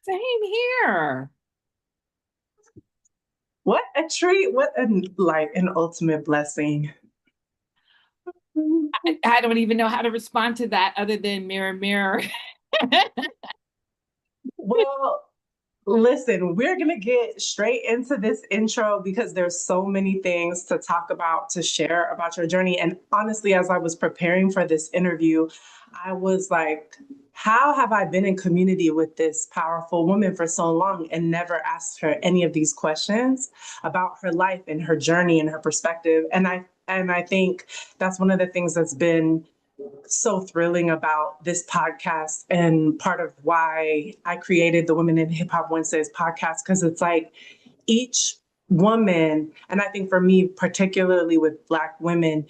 Same here. What a treat. What an ultimate blessing. I don't even know how to respond to that other than mirror, mirror. Well, listen, we're going to get straight into this intro because there's so many things to talk about, to share about your journey. And honestly, as I was preparing for this interview, I was like, how have I been in community with this powerful woman for so long and never asked her any of these questions about her life and her journey and her perspective? And I think that's one of the things that's been so thrilling about this podcast and part of why I created the Women in Hip Hop Wednesdays podcast, because it's like each woman, and I think for me, particularly with Black women,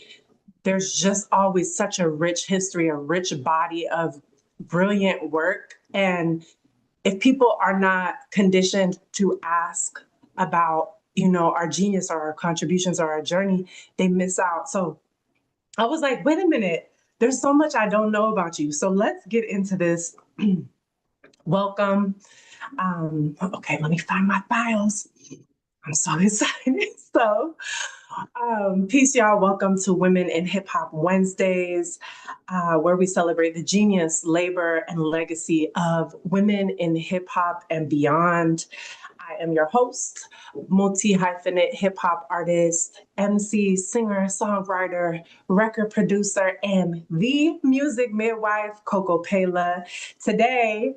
there's just always such a rich history, a rich body of brilliant work. And if people are not conditioned to ask about, our genius or our contributions or our journey, they miss out. So I was like, wait a minute, there's so much I don't know about you. So let's get into this. Welcome. Okay, let me find my files. I'm so excited. Peace, y'all. Welcome to Women in Hip Hop Wednesdays, where we celebrate the genius, labor, and legacy of women in hip hop and beyond. I am your host, multi-hyphenate hip hop artist, MC, singer, songwriter, record producer, and the music midwife, Coco Peila. Today,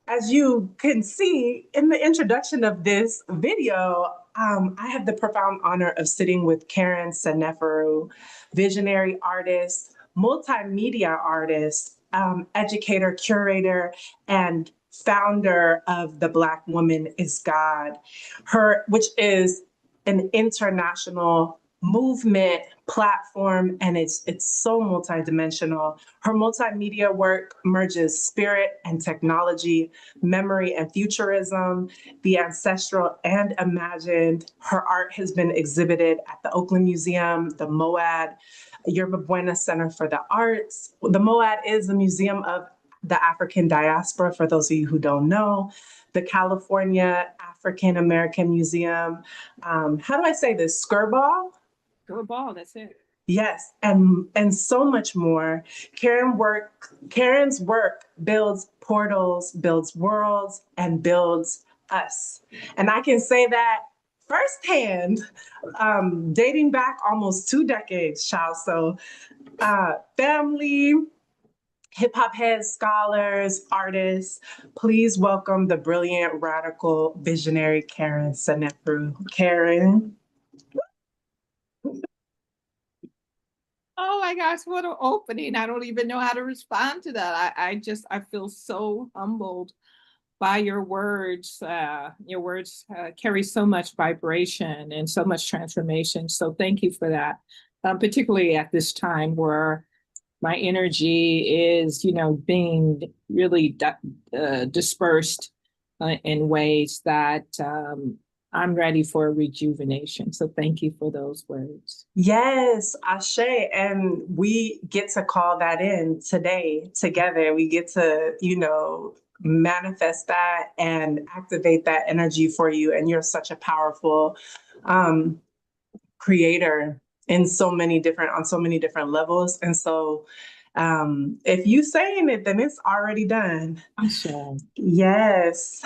as you can see in the introduction of this video, I have the profound honor of sitting with Karen Seneferu, visionary artist, multimedia artist, educator, curator, and founder of The Black Woman is God, which is an international movement platform, and it's so multidimensional. Her multimedia work merges spirit and technology, memory and futurism, the ancestral and imagined. Her art has been exhibited at the Oakland Museum, the MOAD, Yerba Buena Center for the Arts. The MOAD is a museum of the African diaspora, for those of you who don't know, the California African American Museum. How do I say this? Skirball? Go ball, that's it. Yes, and so much more. Karen's work builds portals, builds worlds, and builds us. And I can say that firsthand, dating back almost 2 decades, child. So family, hip hop heads, scholars, artists, please welcome the brilliant, radical, visionary Karen Seneferu. Karen. Oh my gosh, what an opening. I don't even know how to respond to that. I feel so humbled by your words. Your words carry so much vibration and so much transformation. So thank you for that, particularly at this time where my energy is, being really dispersed in ways that I'm ready for rejuvenation. So thank you for those words. Yes, Ashe. And we get to call that in today together. We get to, manifest that and activate that energy for you. And you're such a powerful creator on so many different levels. And so if you saying it, then it's already done. I'm sure. Yes.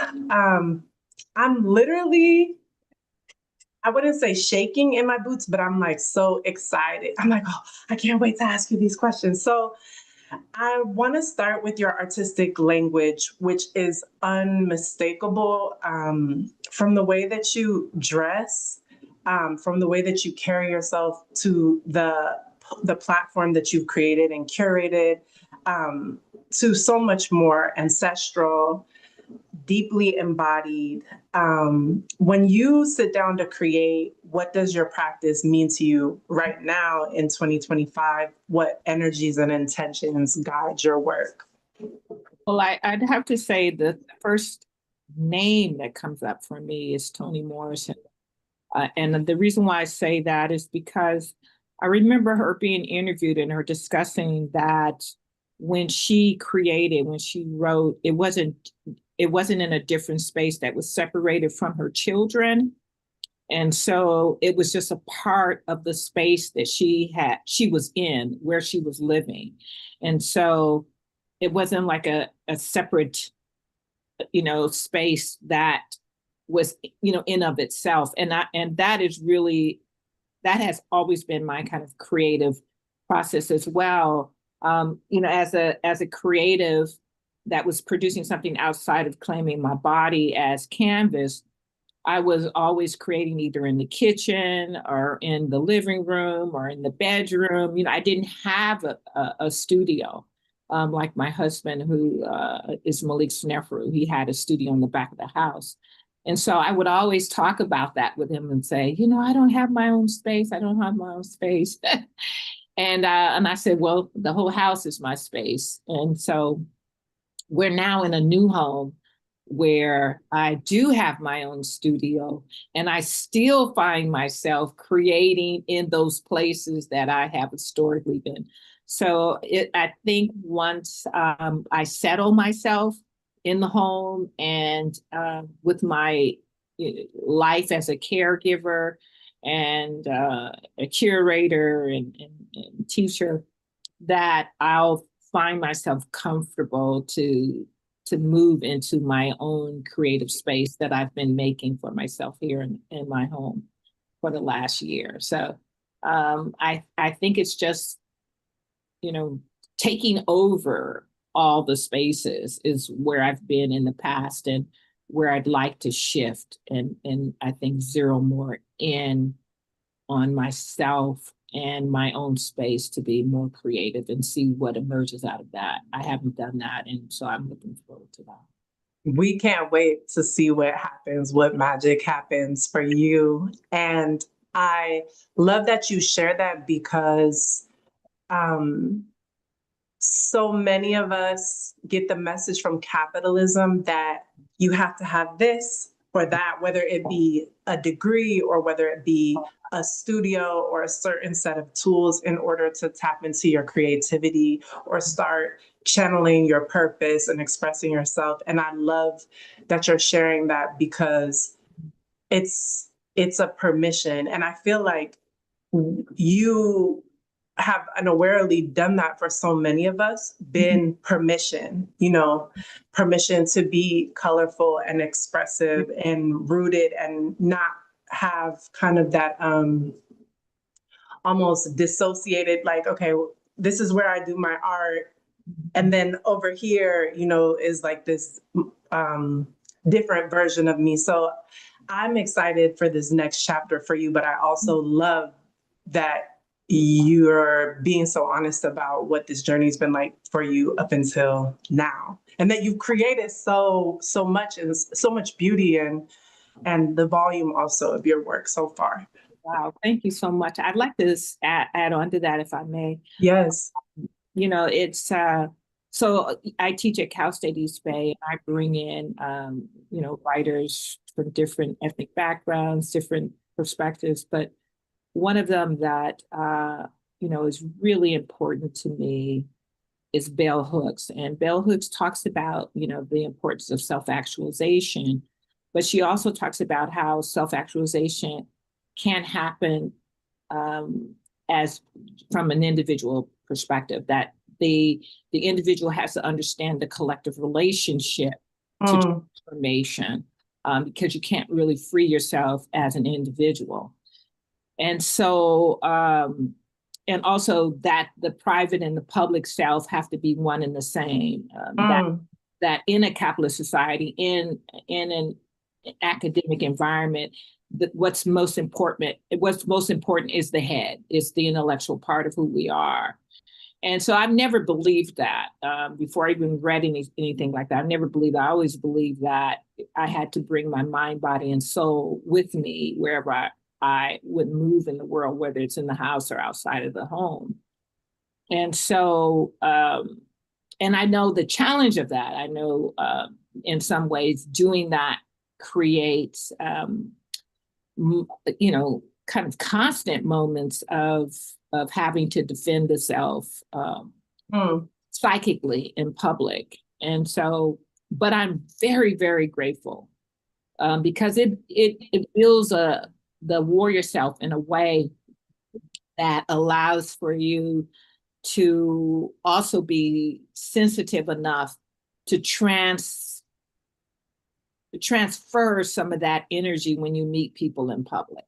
I'm literally, I wouldn't say shaking in my boots, but I'm like so excited. I'm like, oh, I can't wait to ask you these questions. So I want to start with your artistic language, which is unmistakable, from the way that you dress, from the way that you carry yourself to the platform that you've created and curated, to so much more ancestral, deeply embodied. When you sit down to create, what does your practice mean to you right now in 2025? What energies and intentions guide your work? Well, I'd have to say the first name that comes up for me is Toni Morrison. And the reason why I say that is because I remember her being interviewed and her discussing that when she wrote, it wasn't it wasn't in a different space that was separated from her children. And so it was just a part of the space that she was in, where she was living. And so it wasn't like a separate, space that was, in of itself. And that is really, that has always been my kind of creative process as well. As a creative that was producing something outside of claiming my body as canvas, I was always creating either in the kitchen or in the living room or in the bedroom. I didn't have a studio like my husband, who is Karen Seneferu. He had a studio in the back of the house. And so I would always talk about that with him and say, I don't have my own space. I don't have my own space. And I said, well, the whole house is my space. And so we're now in a new home where I do have my own studio, and I still find myself creating in those places that I have historically been. So I think once I settle myself in the home and with my life as a caregiver and a curator and teacher, that I'll find myself comfortable to move into my own creative space that I've been making for myself here in my home for the last year. So I think it's just, taking over all the spaces is where I've been in the past, and where I'd like to shift and I think zero more in on myself and my own space to be more creative and see what emerges out of that. I haven't done that, and so I'm looking forward to that. We can't wait to see what happens, what magic happens for you. And I love that you share that, because so many of us get the message from capitalism that you have to have this or that, whether it be a degree or whether it be a studio or a certain set of tools in order to tap into your creativity or start channeling your purpose and expressing yourself. And I love that you're sharing that, because it's a permission. And I feel like you have unawarely done that for so many of us, been permission, permission to be colorful and expressive and rooted, and not have kind of that almost dissociated, like, okay, this is where I do my art. And then over here, is like this different version of me. So I'm excited for this next chapter for you, but I also love that you're being so honest about what this journey's been like for you up until now, and that you've created so much, and so much beauty, and the volume also of your work so far. Wow, thank you so much. I'd like to add on to that, if I may. Yes. It's so I teach at Cal State East Bay, and I bring in writers from different ethnic backgrounds, different perspectives, but one of them that is really important to me is Bell Hooks. And Bell Hooks talks about the importance of self-actualization, but she also talks about how self-actualization can happen as from an individual perspective, that the individual has to understand the collective relationship to transformation, because you can't really free yourself as an individual. And so, and also that the private and the public self have to be one and the same. That in a capitalist society, in an academic environment, what's most important is the head, is the intellectual part of who we are. And so I've never believed that before I even read anything like that. I never believed that. I always believed that I had to bring my mind, body, and soul with me wherever I would move in the world, whether it's in the house or outside of the home. And so, and I know the challenge of that. I know in some ways doing that creates, kind of constant moments of having to defend the self psychically in public. And so But I'm very, very grateful because it builds the warrior self in a way that allows for you to also be sensitive enough to transfer some of that energy when you meet people in public.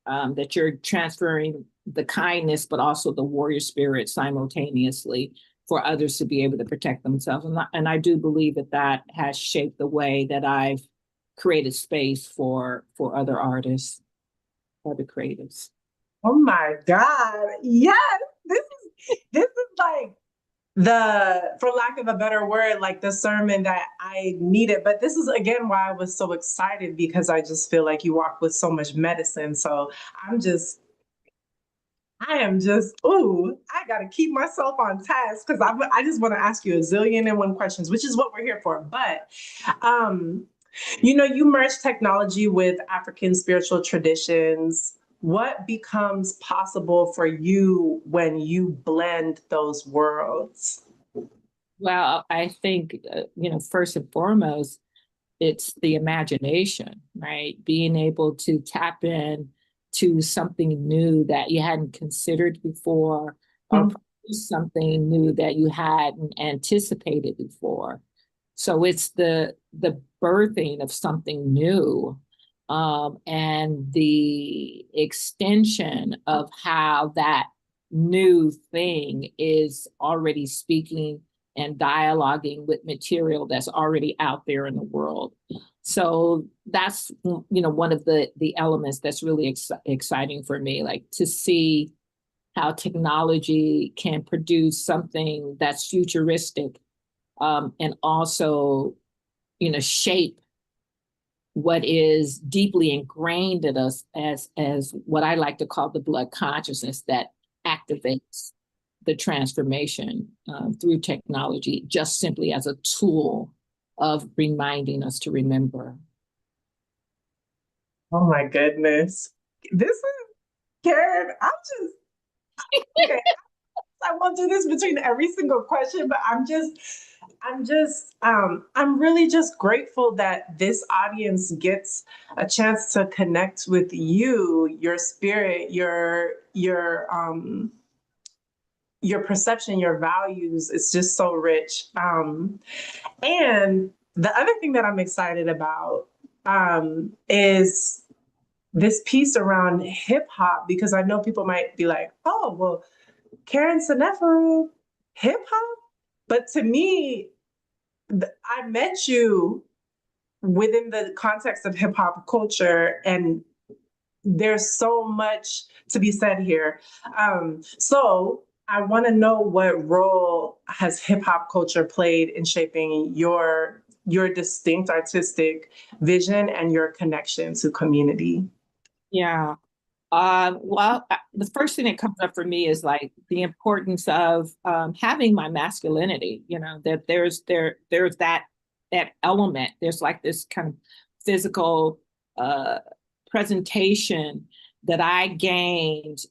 That you're transferring the kindness, but also the warrior spirit simultaneously for others to be able to protect themselves. And I do believe that that has shaped the way that I've created space for other artists, other creatives. Oh my God. Yes. This is like for lack of a better word, like the sermon that I needed. But this is again why I was so excited, because I just feel like you walk with so much medicine. So I'm just I am just, ooh, I got to keep myself on task, because I just want to ask you a zillion and one questions, which is what we're here for. But, um, you merge technology with African spiritual traditions. What becomes possible for you when you blend those worlds? Well, I think, first and foremost, it's the imagination, right? Being able to tap in to something new that you hadn't considered before, or something new that you hadn't anticipated before. So it's the birthing of something new, and the extension of how that new thing is already speaking and dialoguing with material that's already out there in the world. So that's one of the elements that's really exciting for me, like to see how technology can produce something that's futuristic, and also shape what is deeply ingrained in us as what I like to call the blood consciousness that activates the transformation through technology, just simply as a tool of reminding us to remember. Oh my goodness. This is Karen. Okay. I won't do this between every single question, but I'm really just grateful that this audience gets a chance to connect with you, your spirit, your perception, your values. It's just so rich. And the other thing that I'm excited about is this piece around hip hop, because I know people might be like, oh, well, Karen Seneferu, hip hop? But to me, I met you within the context of hip hop culture, and there's so much to be said here. So I want to know, what role has hip hop culture played in shaping your distinct artistic vision and your connection to community? Yeah. Well, the first thing that comes up for me is like the importance of having my masculinity. That there's that element. There's like this kind of physical uh, presentation that I gained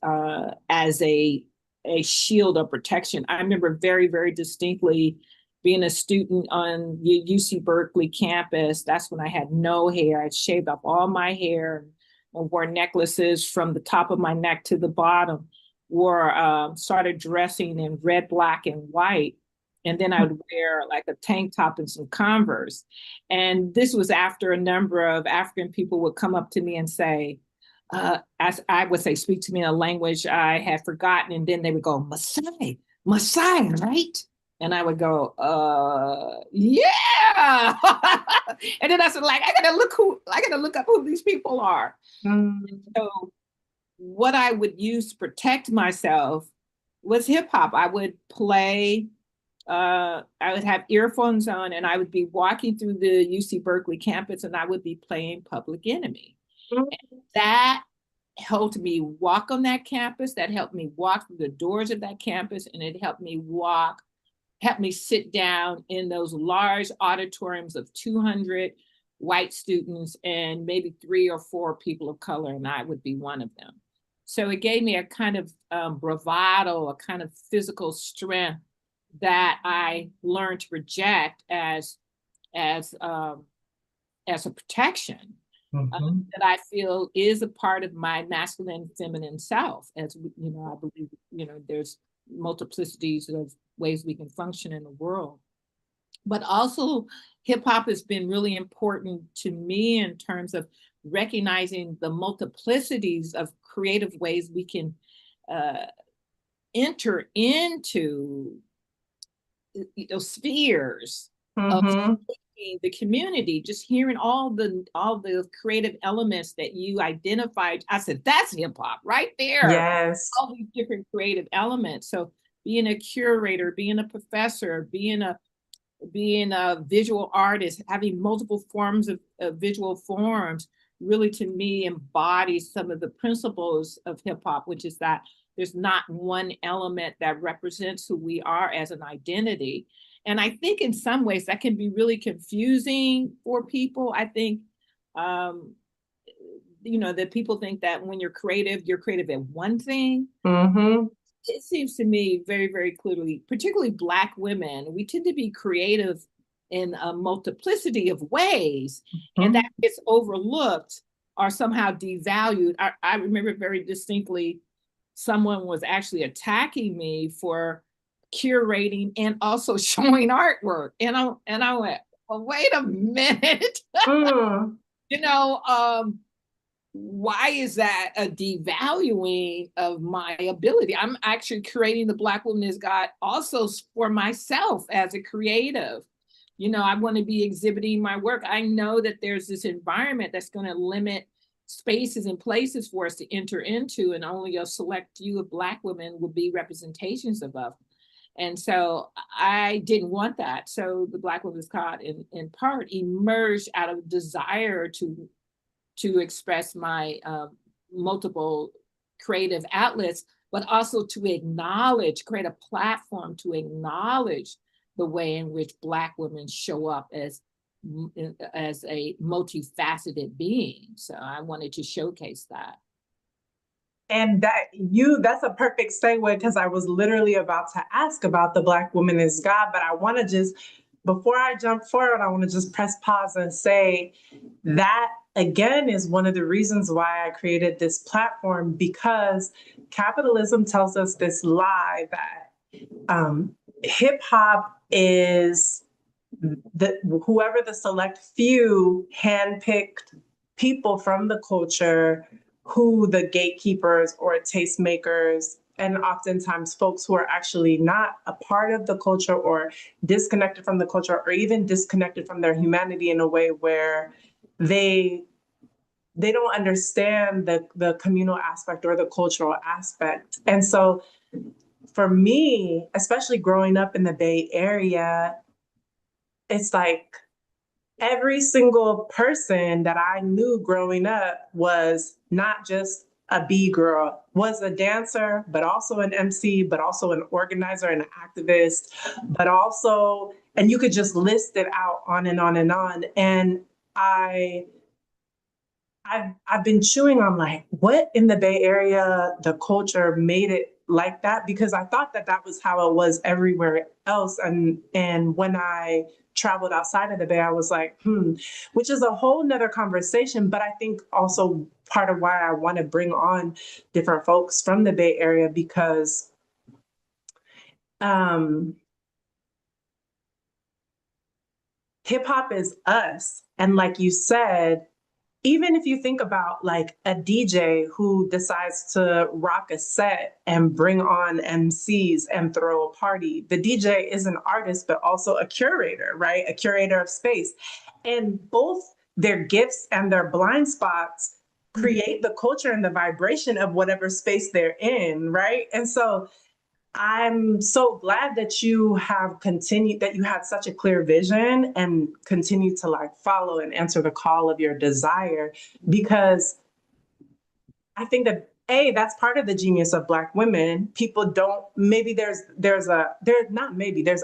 as a shield of protection. I remember very, very distinctly being a student on UC Berkeley campus. That's when I had no hair. I'd shaved off all my hair, wore necklaces from the top of my neck to the bottom, started dressing in red, black, and white. And then I would wear like a tank top and some Converse. And this was after a number of African people would come up to me and say, as I would say, speak to me in a language I had forgotten. And then they would go, Masai, Masai, right? And I would go, yeah. And then I said, like, I gotta look up who these people are. So what I would use to protect myself was hip hop. I would play, I would have earphones on, and I would be walking through the UC Berkeley campus, and I would be playing Public Enemy. And that helped me walk on that campus. That helped me walk through the doors of that campus, and it helped me sit down in those large auditoriums of 200 white students and maybe 3 or 4 people of color, and I would be one of them. So it gave me a kind of bravado, a kind of physical strength that I learned to project as as um, as a protection Mhm. that I feel is a part of my masculine feminine self. As you know, I believe there's multiplicities of ways we can function in the world, but also hip hop has been really important to me in terms of recognizing the multiplicities of creative ways we can uh, enter into spheres of Mhm. the community. Just hearing all the creative elements that you identified, I said that's hip hop right there. Yes. All these different creative elements. So being a curator, being a professor, being a visual artist, having multiple forms of visual forms, really to me embodies some of the principles of hip hop, which is that there's not one element that represents who we are as an identity. And I think in some ways that can be really confusing for people. I think, um, that people think that when you're creative at one thing. Mhm. It seems to me very, very clearly, particularly Black women, we tend to be creative in a multiplicity of ways, and that Mhm. gets overlooked or somehow devalued. I remember very distinctly someone was actually attacking me for curating and also showing artwork, and I went, well, wait a minute, Mm. you know, why is that a devaluing of my ability? I'm actually creating the Black woman as God also for myself as a creative. I want to be exhibiting my work. I know that there's this environment that's going to limit spaces and places for us to enter into, and only a select few of Black women would be representations of us. And so I didn't want that. So the Black Women's Code in part emerged out of desire to express my multiple creative outlets, but also to acknowledge, create a platform to acknowledge the way in which Black women show up as a multifaceted being. So I wanted to showcase that. And that's a perfect segue because I was literally about to ask about the Black woman is God, but I want to just, before I jump forward, I want to just press pause and say that again is one of the reasons why I created this platform, because capitalism tells us this lie that hip hop is whoever the select few handpicked people from the culture, who the gatekeepers or tastemakers, and oftentimes folks who are actually not a part of the culture or disconnected from the culture or even disconnected from their humanity in a way where they they don't understand the communal aspect or the cultural aspect. And so for me, especially growing up in the Bay Area, it's like every single person that I knew growing up was not just a B girl, was a dancer, but also an MC, but also an organizer and an activist, but also, and you could just list it out on and on and on. And I I've been chewing on like what in the Bay Area the culture made it like that, because I thought that that was how it was everywhere else, and when I traveled outside of the Bay, I was like, which is a whole nother conversation. But I think also part of why I want to bring on different folks from the Bay Area, because um, hip hop is us, and like you said, even if you think about like a DJ who decides to rock a set and bring on MCs and throw a party, the DJ is an artist, but also a curator, right? A curator of space. And both their gifts and their blind spots create the culture and the vibration of whatever space they're in, right? And so I'm so glad that you have continued, that you had such a clear vision and continue to like follow and answer the call of your desire, because I think that that's part of the genius of Black women. People don't, maybe there's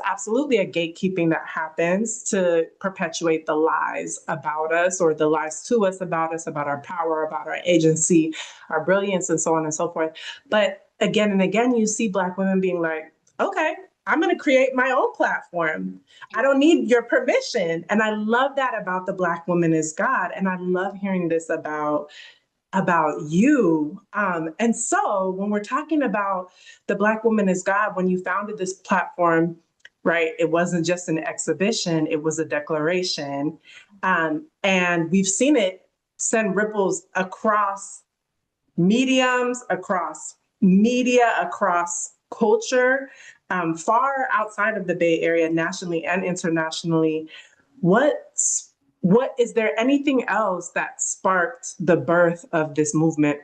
absolutely a gatekeeping that happens to perpetuate the lies about us, or the lies to us, about our power, about our agency, our brilliance, and so on and so forth. But again and again, you see Black women being like, okay, I'm going to create my own platform. I don't need your permission. And I love that about the Black woman is God. And I love hearing this about you. And so when we're talking about the Black woman is God, when you founded this platform, right, it wasn't just an exhibition, it was a declaration. And we've seen it send ripples across mediums, across media, across culture, far outside of the Bay Area, nationally and internationally. What is there anything else that sparked the birth of this movement?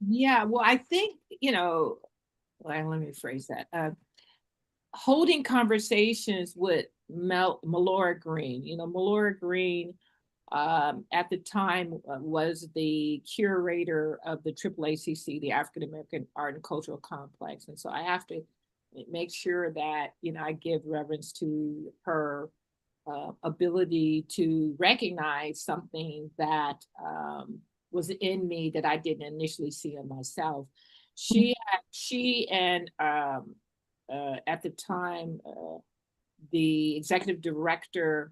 Yeah, well, I think, well, let me phrase that. Holding conversations with Melora Green. Melora Green at the time was the curator of the AAACC, the African American Art and Cultural Complex. And so I have to make sure that, I give reverence to her ability to recognize something that was in me that I didn't initially see in myself. She and at the time, the executive director,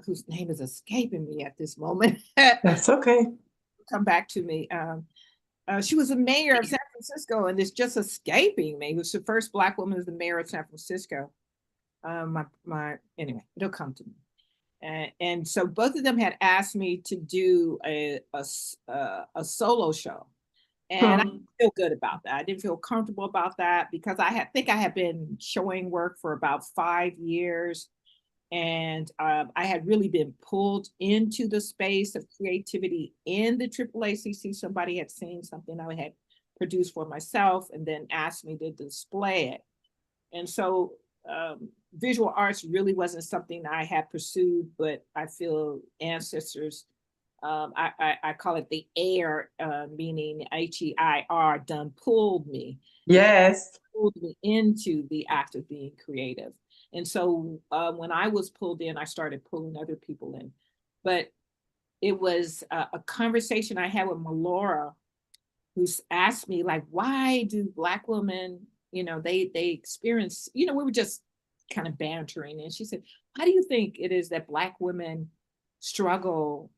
whose name is escaping me at this moment. That's okay. Come back to me. She was the mayor of San Francisco, and it's just escaping me. It was the first Black woman as the mayor of San Francisco. Anyway, it'll come to me. And so both of them had asked me to do a solo show. And I didn't feel good about that. I didn't feel comfortable about that because I think I had been showing work for about 5 years. And I had really been pulled into the space of creativity in the AAACC. Somebody had seen something I had produced for myself and then asked me to display it. And so visual arts really wasn't something I had pursued, but I feel ancestors, I call it the air, meaning HEIR, done pulled me. Yes. Pulled me into the act of being creative. And so when I was pulled in, I started pulling other people in. But it was a conversation I had with Melora, who asked me, like, why do Black women, they experience, we were just kind of bantering. And she said, how do you think it is that Black women struggle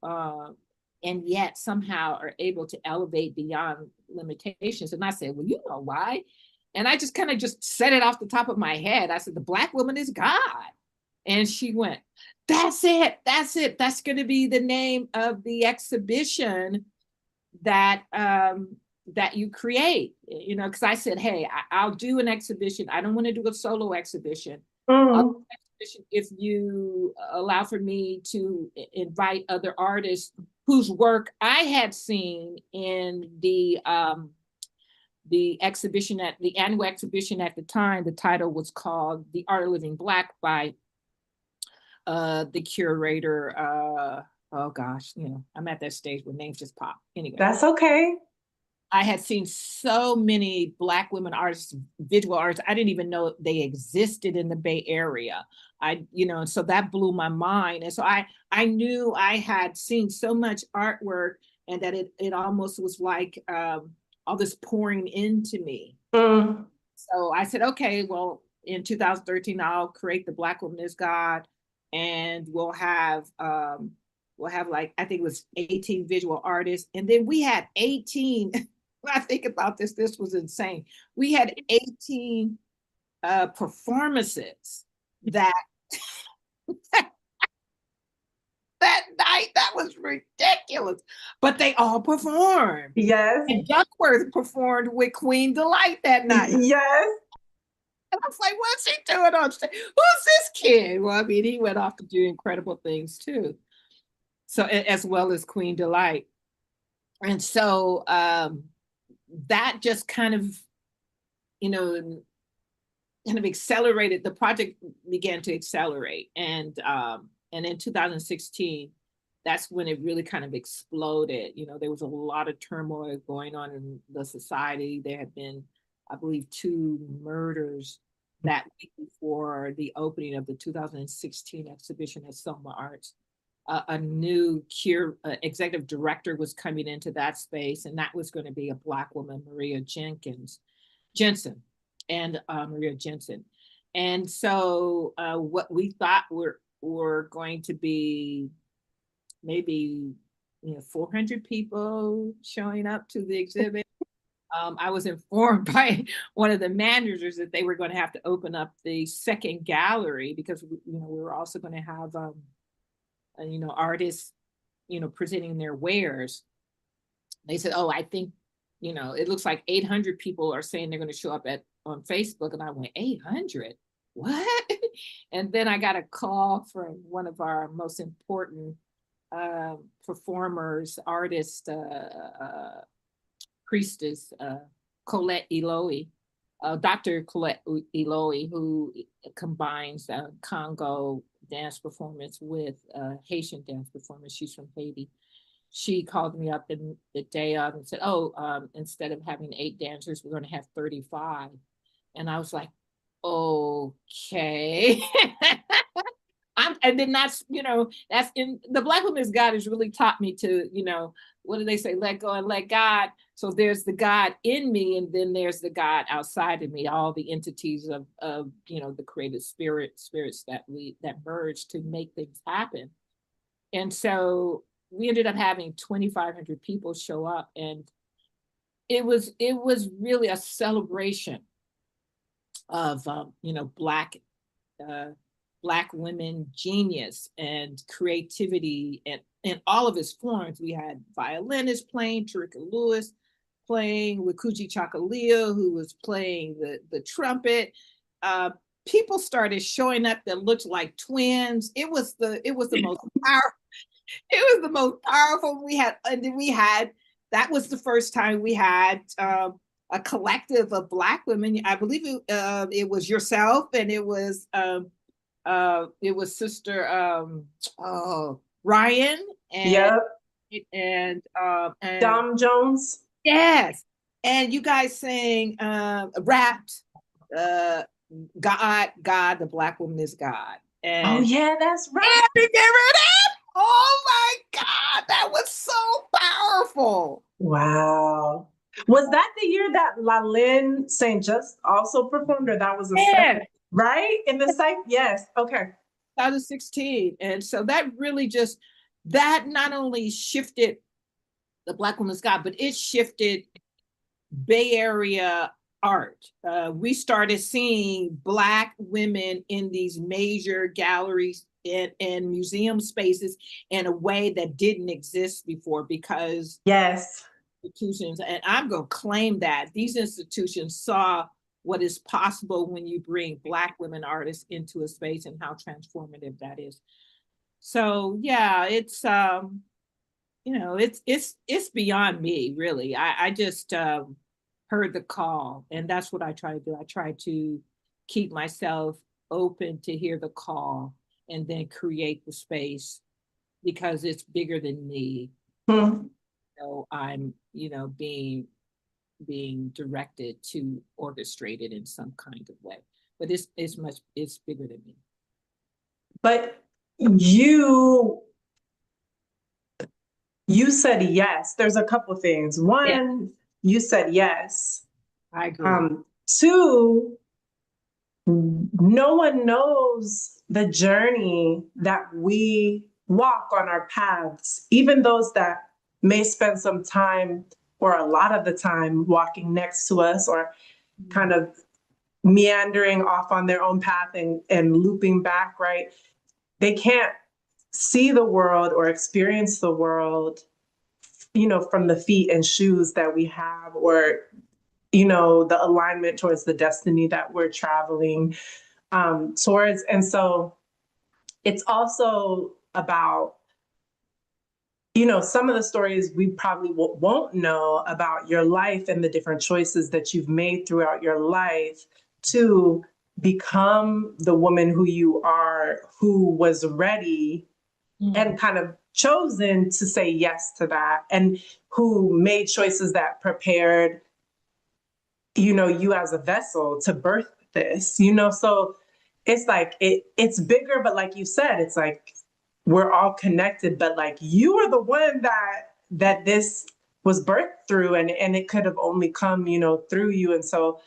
and yet somehow are able to elevate beyond limitations? And I said, well, you know why? And I just kind of just said it off the top of my head. I said, the Black woman is God. And she went, that's it. That's it. That's going to be the name of the exhibition that that you create, because I said, hey, I'll do an exhibition. I don't want to do a solo exhibition. I'll do an exhibition if you allow for me to invite other artists whose work I had seen in the exhibition at the annual exhibition at the time. The title was called The Art of Living Black by the curator. Oh gosh, I'm at that stage where names just pop. Anyway. That's okay. I had seen so many Black women artists, visual artists. I didn't even know they existed in the Bay Area. And so that blew my mind. And so I knew I had seen so much artwork and that it almost was like all this pouring into me. So I said, okay, well, in 2013, I'll create the Black Woman is God, and we'll have like, I think it was 18 visual artists. And then we had 18, when I think about this was insane. We had 18 performances that that night. That was ridiculous, but they all performed. Yes. And Duckworth performed with Queen Delight that night. Yes. And I was like, what's he doing on stage? Who's this kid? Well, I mean, he went off to do incredible things too. So, as well as Queen Delight. And so that just kind of accelerated. The project began to accelerate. And in 2016, that's when it really kind of exploded. There was a lot of turmoil going on in the society. There had been, I believe, 2 murders that week before the opening of the 2016 exhibition at Soma Arts. A new executive director was coming into that space, and that was going to be a Black woman, Maria Jenkins. Jensen and Maria Jensen. And so what we thought were going to be maybe 400 people showing up to the exhibit. I was informed by one of the managers that they were going to have to open up the second gallery because we were also going to have artists presenting their wares. They said, "Oh, I think it looks like 800 people are saying they're going to show up on Facebook," and I went, 800? What? And then I got a call from one of our most important performers, artist, priestess, Colette Eloy, Dr. Colette Eloy, who combines Congo dance performance with Haitian dance performance. She's from Haiti. She called me up in the day of and said, "Oh, instead of having 8 dancers, we're going to have 35." And I was like, okay. And then that's in the Black Women's God has really taught me to, what do they say? Let go and let God. So there's the God in me, and then there's the God outside of me, all the entities of the creative spirits that merge to make things happen. And so we ended up having 2,500 people show up, and it was really a celebration of Black women genius and creativity and in all of its forms. We had violinists playing, Tarika Lewis playing, Wikuji Chakalia, who was playing the trumpet. People started showing up that looked like twins. It was the most powerful. It was the most powerful we had, and then that was the first time we had a collective of Black women. I believe it was yourself, and it was Sister Ryan Yep. and Dom Jones. Yes, and you guys sang rapped God, the Black woman is God. And oh yeah, that's right. Oh my God, that was so powerful. Wow. Was that the year that Lalynn St. Just also performed, or that was a second, right? In the site? Yes. Okay. 2016. And so that really that not only shifted the Black Woman's God, but it shifted Bay Area art. We started seeing Black women in these major galleries and museum spaces in a way that didn't exist before, because yes, institutions, and I'm going to claim that these institutions saw what is possible when you bring Black women artists into a space and how transformative that is. So yeah, it's it's beyond me, really. I just heard the call, and that's what I try to do. I try to keep myself open to hear the call and then create the space, because it's bigger than me. So I'm being directed to orchestrate it in some kind of way, but it's bigger than me. But you said yes. There's a couple things. One, you said yes. I agree. 2, no one knows the journey that we walk on our paths, even those that may spend some time or a lot of the time walking next to us, or kind of meandering off on their own path and looping back, right? They can't see the world or experience the world, from the feet and shoes that we have, or, the alignment towards the destiny that we're traveling towards. And so it's also about, some of the stories we probably won't know about your life and the different choices that you've made throughout your life to become the woman who you are, who was ready and kind of chosen to say yes to that, and who made choices that prepared, you as a vessel to birth this, so it's like, it's bigger, but like you said, it's like, we're all connected, but like, you are the one that this was birthed through, and it could have only come, through you. And so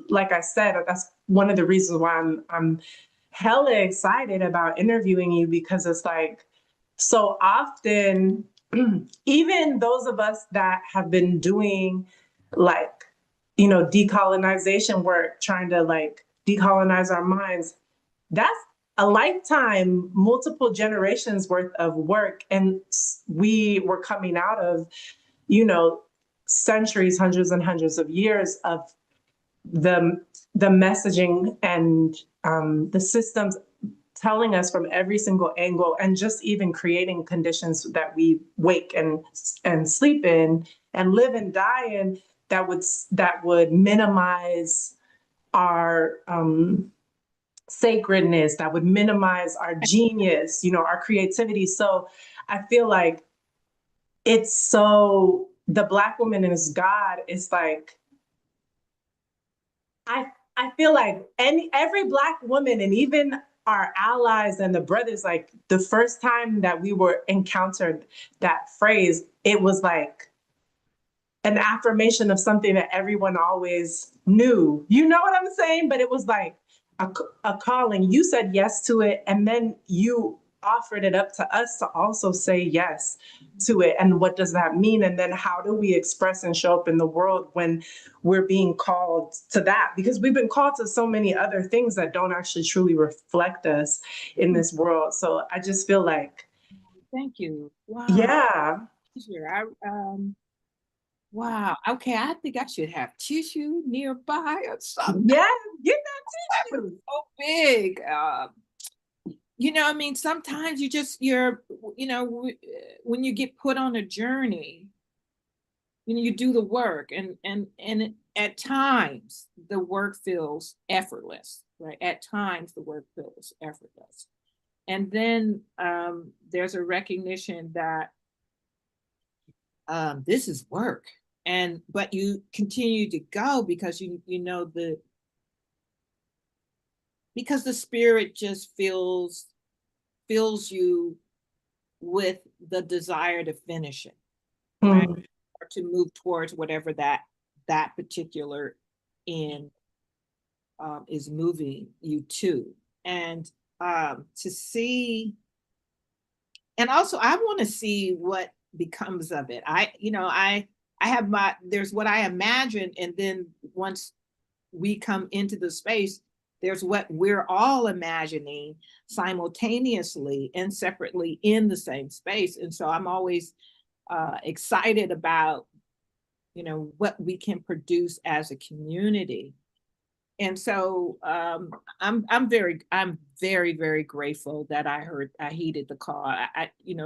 like I said, that's one of the reasons why I'm hella excited about interviewing you, because it's like so often, even those of us that have been doing like, decolonization work, trying to like decolonize our minds, that's a lifetime, multiple generations worth of work. And we were coming out of, you know, centuries, hundreds and hundreds of years of the the messaging and the systems telling us from every single angle, and just even creating conditions that we wake and sleep in and live and die in, that would minimize our sacredness, that would minimize our genius, our creativity. So I feel like it's so the Black woman is God is like, I feel like every Black woman, and even our allies and the brothers, like the first time that we were encountered that phrase, it was like an affirmation of something that everyone always knew. You know what I'm saying? But it was like a calling. You said yes to it, and then you offered it up to us to also say yes to it. And what does that mean? And then how do we express and show up in the world when we're being called to that? Because we've been called to so many other things that don't actually truly reflect us in this world. So I just feel like, Thank you. Wow. yeah. Sure. Wow. Okay, I think I should have tissue nearby or something. Yeah, get That that was tissue. so big. I mean, sometimes when you get put on a journey, you do the work, and at times the work feels effortless, right? At times the work feels effortless, and then there's a recognition that this is work, but you continue to go because because the spirit just fills you with the desire to finish it, right? Mm. Or to move towards whatever that particular end is moving you to. And to see, and also I want to see what becomes of it. I have there's what I imagine, and then once we come into the space, there's what we're all imagining simultaneously and separately in the same space. And so I'm always excited about what we can produce as a community. And so I'm very very grateful that I heeded the call.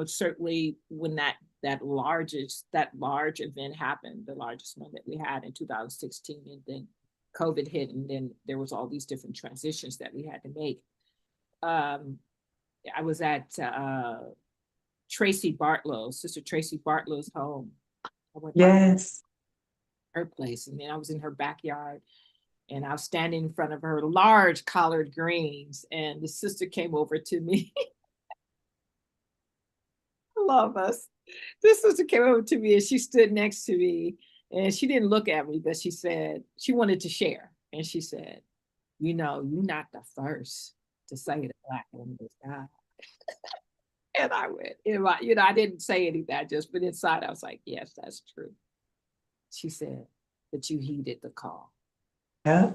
Certainly when that large event happened, the largest one that we had in 2016, and then COVID hit, and then there was all these different transitions that we had to make. I was at Sister Tracy Bartlow's home. I went by Yes. her place, and then I was in her backyard, and I was standing in front of her large collard greens, and the sister came over to me. I love us. This sister came over to me, and she stood next to me, and she didn't look at me, but she said she wanted to share, and she said, "You're not the first to say that Black woman is God." And I went, I didn't say anything, but inside I was like, "Yes, that's true." She said, "But you heeded the call." Yeah.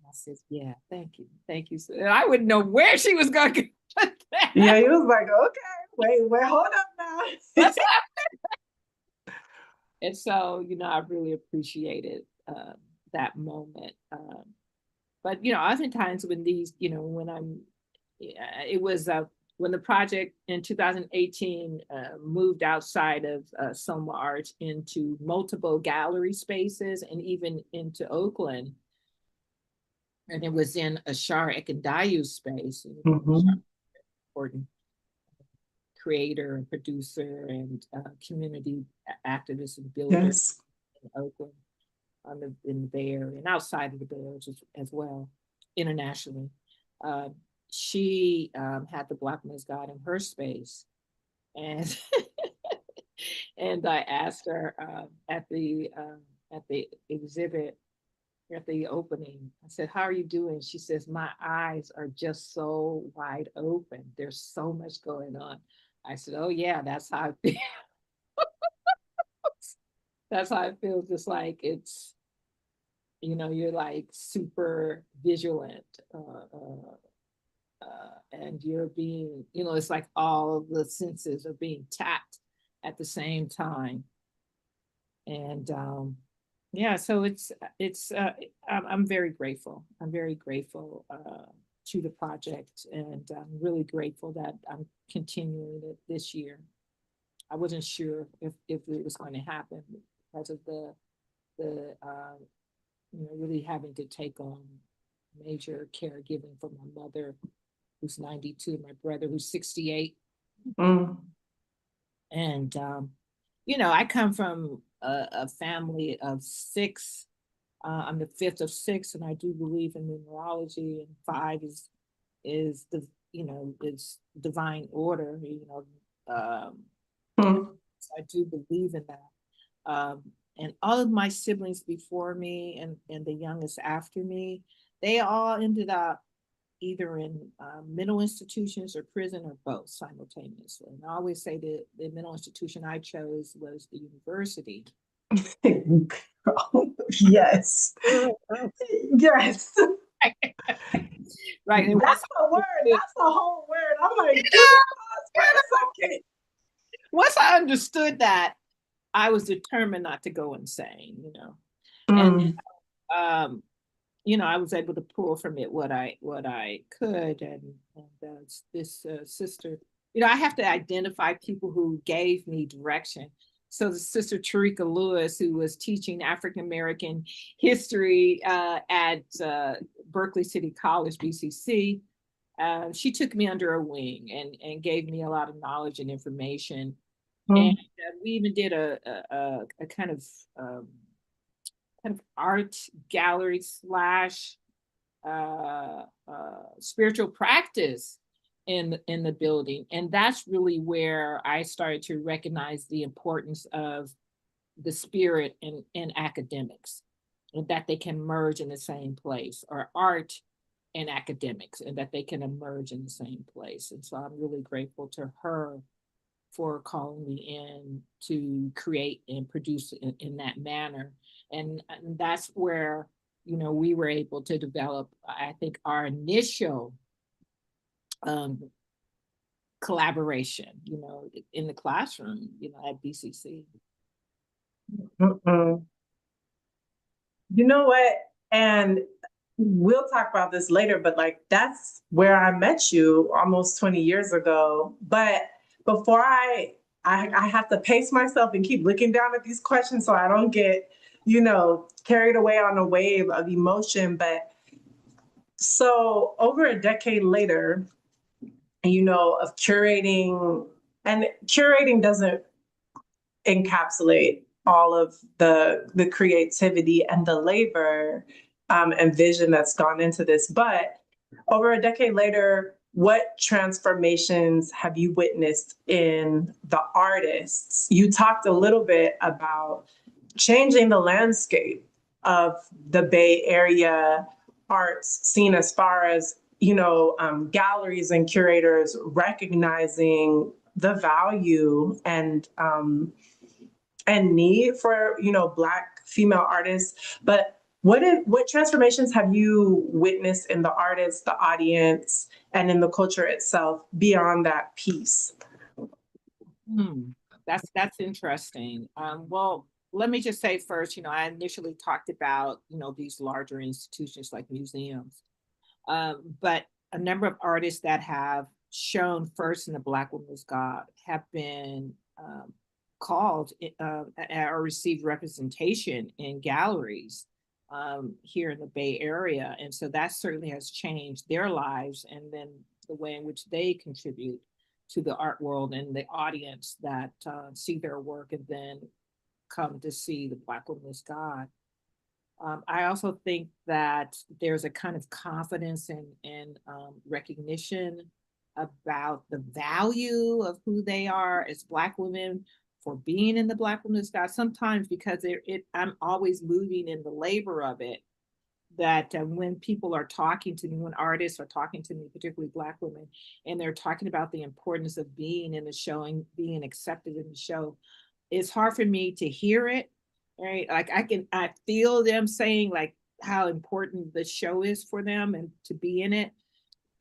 I said, "Yeah, thank you." And I wouldn't know where she was going to put Yeah, that. he was like, okay, wait, hold up now. What's happening? And so, I really appreciated that moment. But oftentimes when when it was when the project in 2018 moved outside of Soma Arts into multiple gallery spaces and even into Oakland, and it was in Ashar Ekendayu space, Mhm. important creator and producer and community activist and builder Yes. in Oakland, in the Bay Area and outside of the Bay Area as well, internationally. Uh, she had the Black Men's God in her space, and and I asked her at the exhibit, at the opening. I said, "How are you doing?" She says, "My eyes are just so wide open. There's so much going on." I said, "Oh yeah, that's how I feel." That's how I feel. Just like it's, you're like super vigilant, and you're being, it's like all of the senses are being tapped at the same time. And yeah, so it's I'm very grateful. I'm very grateful to the project, and I'm really grateful that I'm continuing it this year. I wasn't sure if it was going to happen because of the really having to take on major caregiving for my mother, who's 92, my brother, who's 68. Mm. And, I come from a family of six. I'm the fifth of six, and I do believe in numerology. And five is the is divine order. Mm. So I do believe in that. And all of my siblings before me and the youngest after me, they all ended up either in mental institutions or prison or both simultaneously. And I always say that the mental institution I chose was the university. Yes. Yes. Right. And That's a word. That's a whole word. I'm like, give me pause for a second. once I understood that, I was determined not to go insane. And Mm. um, I was able to pull from it what I could, and this sister, I have to identify people who gave me direction. So the sister Tarika Lewis, who was teaching African American history at Berkeley City College, BCC, she took me under her wing and gave me a lot of knowledge and information. And Mm. we even did a kind of art gallery slash spiritual practice in the building, and that's really where I started to recognize the importance of the spirit in academics, and that they can merge in the same place, or art and academics, and that they can emerge in the same place. And so I'm really grateful to her for calling me in to create and produce in that manner. And that's where, we were able to develop, I think, our initial um, collaboration, in the classroom, at BCC. Mm-mm. You know what? And we'll talk about this later, but like that's where I met you almost 20 years ago. But before I have to pace myself and keep looking down at these questions so I don't get, carried away on a wave of emotion. But so over a decade later, of curating, and curating doesn't encapsulate all of the creativity and the labor and vision that's gone into this. But over a decade later, what transformations have you witnessed in the artists? You talked a little bit about changing the landscape of the Bay Area arts scene as far as galleries and curators recognizing the value and need for Black female artists. But what transformations have you witnessed in the artists, the audience, and in the culture itself beyond that piece? Hmm. That's interesting. Well, let me just say first, I initially talked about, these larger institutions like museums, but a number of artists that have shown first in the Black Woman's God have been called or received representation in galleries here in the Bay Area. And so that certainly has changed their lives, and then the way in which they contribute to the art world and the audience that see their work and then come to see the Black Woman's God. I also think that there's a kind of confidence and recognition about the value of who they are as Black women for being in the Black Women's God. Sometimes because I'm always moving in the labor of it, that when people are talking to me, when artists are talking to me, particularly Black women, and they're talking about the importance of being in the show and being accepted in the show, it's hard for me to hear it, right? Like I feel them saying like how important the show is for them and to be in it.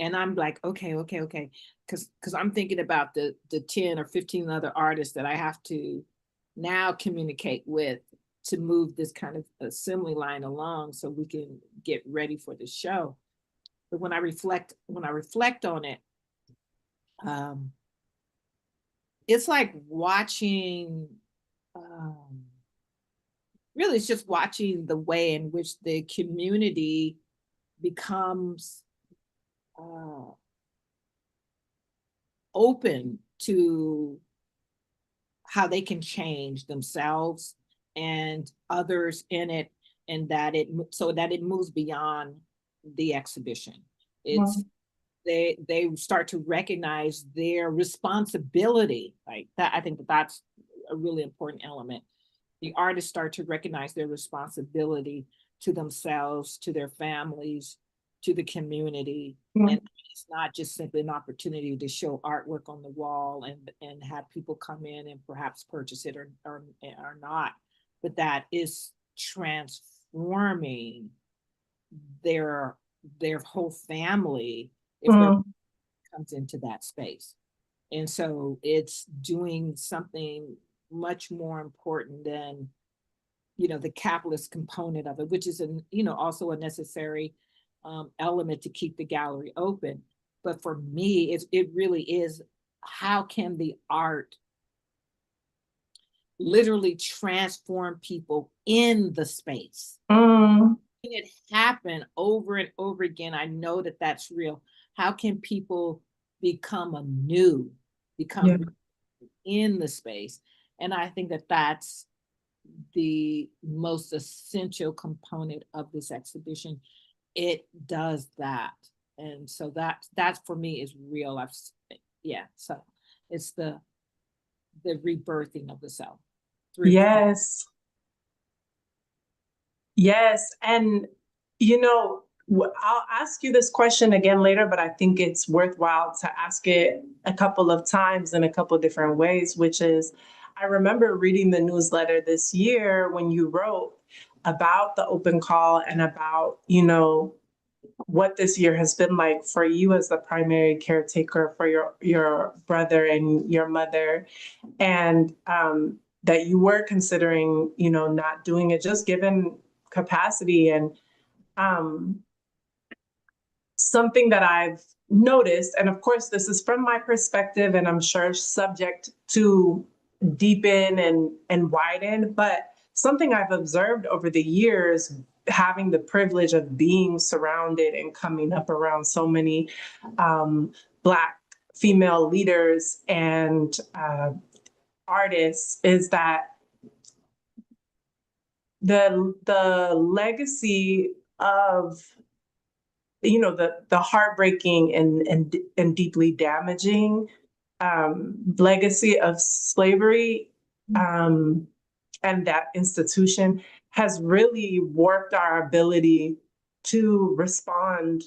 And I'm like, okay, okay, okay. Because I'm thinking about the 10 or 15 other artists that I have to now communicate with to move this kind of assembly line along so we can get ready for the show. But when I reflect on it, um, it's like watching, um, really, it's just watching the way in which the community becomes uh, open to how they can change themselves and others in it, and that it so that it moves beyond the exhibition. It's they start to recognize their responsibility, like that. I think that that's a really important element. The artists start to recognize their responsibility to themselves, to their families, to the community. Mm-hmm. And it's not just simply an opportunity to show artwork on the wall and have people come in and perhaps purchase it or not, but that is transforming their whole family if there comes into that space. And so it's doing something much more important than, the capitalist component of it, which is also a necessary element to keep the gallery open. But for me, it really is, how can the art literally transform people in the space? It happen over and over again. I know that that's real. How can people become in the space? And I think that that's the most essential component of this exhibition. It does that. And so that for me is real. So it's the rebirthing of the self. Yes. Yes. And, I'll ask you this question again later, but I think it's worthwhile to ask it a couple of times in a couple of different ways, which is, I remember reading the newsletter this year when you wrote about the open call and about, what this year has been like for you as the primary caretaker for your brother and your mother, and that you were considering, not doing it just given capacity. And something that I've noticed, and of course this is from my perspective and I'm sure subject to deepen and widen, but something I've observed over the years, having the privilege of being surrounded and coming up around so many Black female leaders and artists, is that the legacy of the heartbreaking and deeply damaging legacy of slavery and that institution has really warped our ability to respond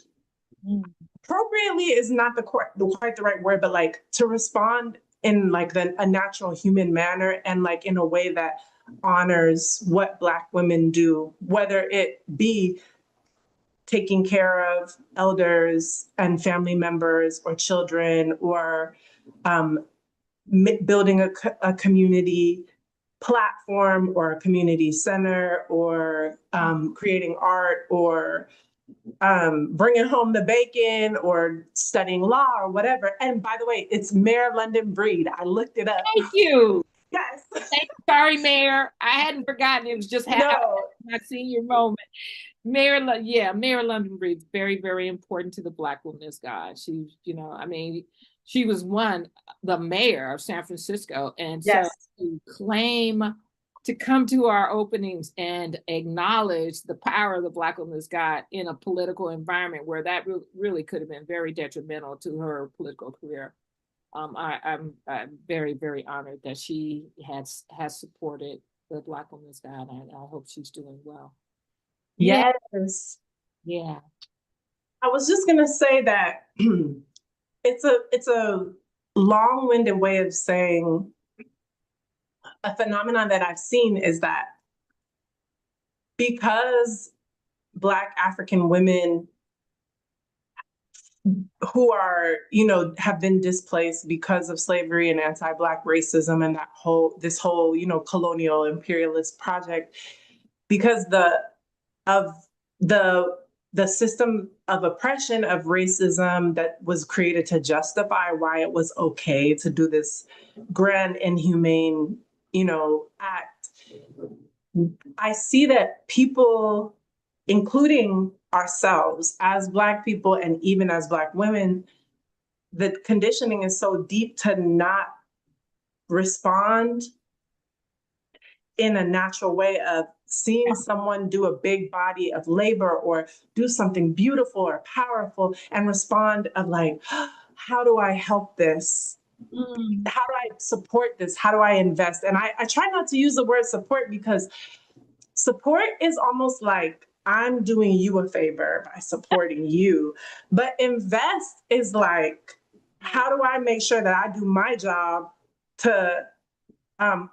appropriately, is not quite the right word, but like to respond in like a natural human manner, and like in a way that honors what Black women do, whether it be taking care of elders and family members or children, or building a community platform or a community center, or creating art, or bringing home the bacon, or studying law, or whatever. And by the way, it's Mayor London Breed. I looked it up. Thank you. Yes. Sorry, Mayor. I hadn't forgotten. It was just my senior moment. Mayor London Breed's very, very important to the Black womanist God. She, she was the mayor of San Francisco. And so to come to our openings and acknowledge the power of the Black womanist God in a political environment where that really could have been very detrimental to her political career. I'm very, very honored that she has supported the Black womanist God, and I hope she's doing well. Yes. Yeah. I was just gonna say that it's a long-winded way of saying a phenomenon that I've seen is that because Black African women who are, have been displaced because of slavery and anti-Black racism and this whole, colonial imperialist project, because of the the system of oppression of racism that was created to justify why it was okay to do this grand inhumane, act. I see that people, including ourselves as Black people and even as Black women, the conditioning is so deep to not respond in a natural way of seeing someone do a big body of labor or do something beautiful or powerful and respond of like, how do I help this? How do I support this? How do I invest? And I try not to use the word support because support is almost like I'm doing you a favor by supporting you. But invest is like, how do I make sure that I do my job to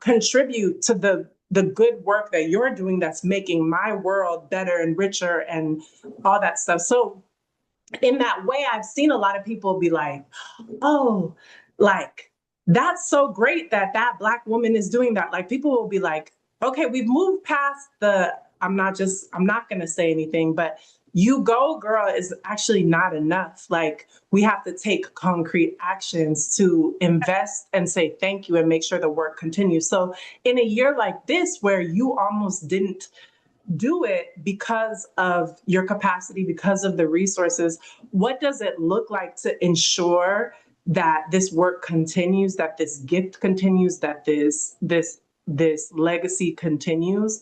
contribute to the good work that you're doing that's making my world better and richer and all that stuff. So in that way, I've seen a lot of people be like, oh, like, that's so great that that Black woman is doing that. Like, people will be like, okay, we've moved past I'm not going to say anything, but you go, girl, is actually not enough. Like, we have to take concrete actions to invest and say thank you and make sure the work continues. So, in a year like this, where you almost didn't do it because of your capacity, because of the resources, what does it look like to ensure that this work continues, that this gift continues, that this legacy continues?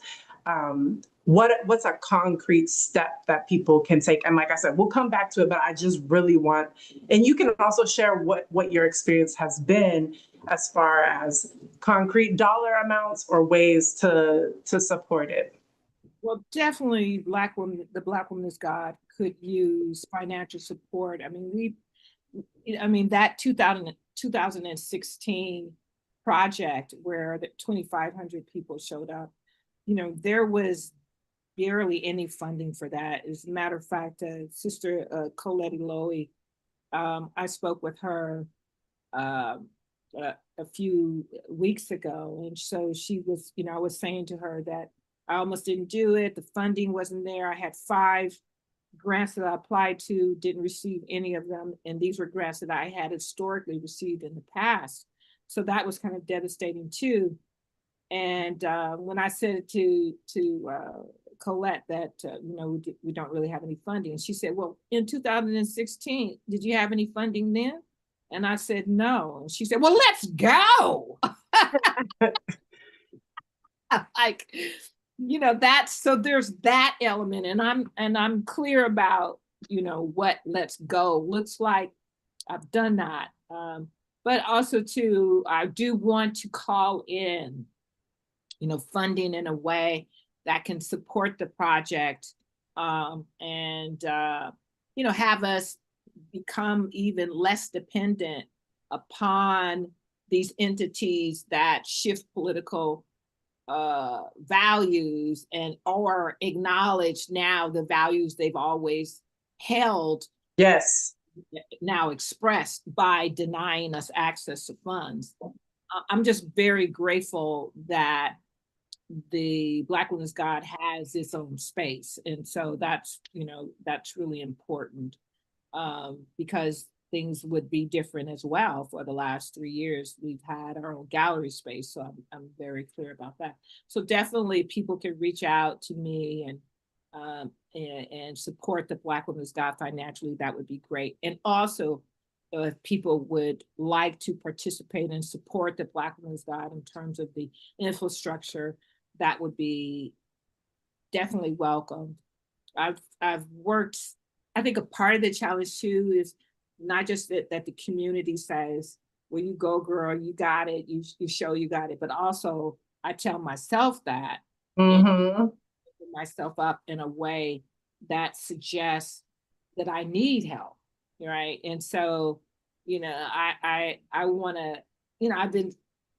What's a concrete step that people can take? And like I said, we'll come back to it, but I just really want, and you can also share what your experience has been as far as concrete dollar amounts or ways to support it. Well, definitely Black women, the Black Woman is God could use financial support. That 2016 project where the 2,500 people showed up, there was barely any funding for that. As a matter of fact, Sister Colette Lowy, I spoke with her a few weeks ago. And so she was, I was saying to her that I almost didn't do it. The funding wasn't there. I had 5 grants that I applied to, didn't receive any of them. And these were grants that I had historically received in the past. So that was kind of devastating too. And when I said to Colette that we don't really have any funding, she said, "Well, in 2016, did you have any funding then?" And I said, "No." And she said, "Well, let's go." Like, that's, so there's that element, and I'm clear about what let's go looks like. I've done that, but also too, I do want to call in funding in a way that can support the project, and have us become even less dependent upon these entities that shift political values and or acknowledge now the values they've always held, Yes. now expressed by denying us access to funds. I'm just very grateful that the Black Women's God has its own space. And so that's really important, because things would be different as well. For the last 3 years, we've had our own gallery space. So I'm very clear about that. So definitely people can reach out to me and support the Black Women's God financially. That would be great. And also, if people would like to participate and support the Black Women's God in terms of the infrastructure, that would be definitely welcome. I've worked, I think a part of the challenge too is not just that the community says, well, you go, girl, you got it, you show you got it, but also I tell myself that, and Mm-hmm. myself up in a way that suggests that I need help, right? And so, I want to,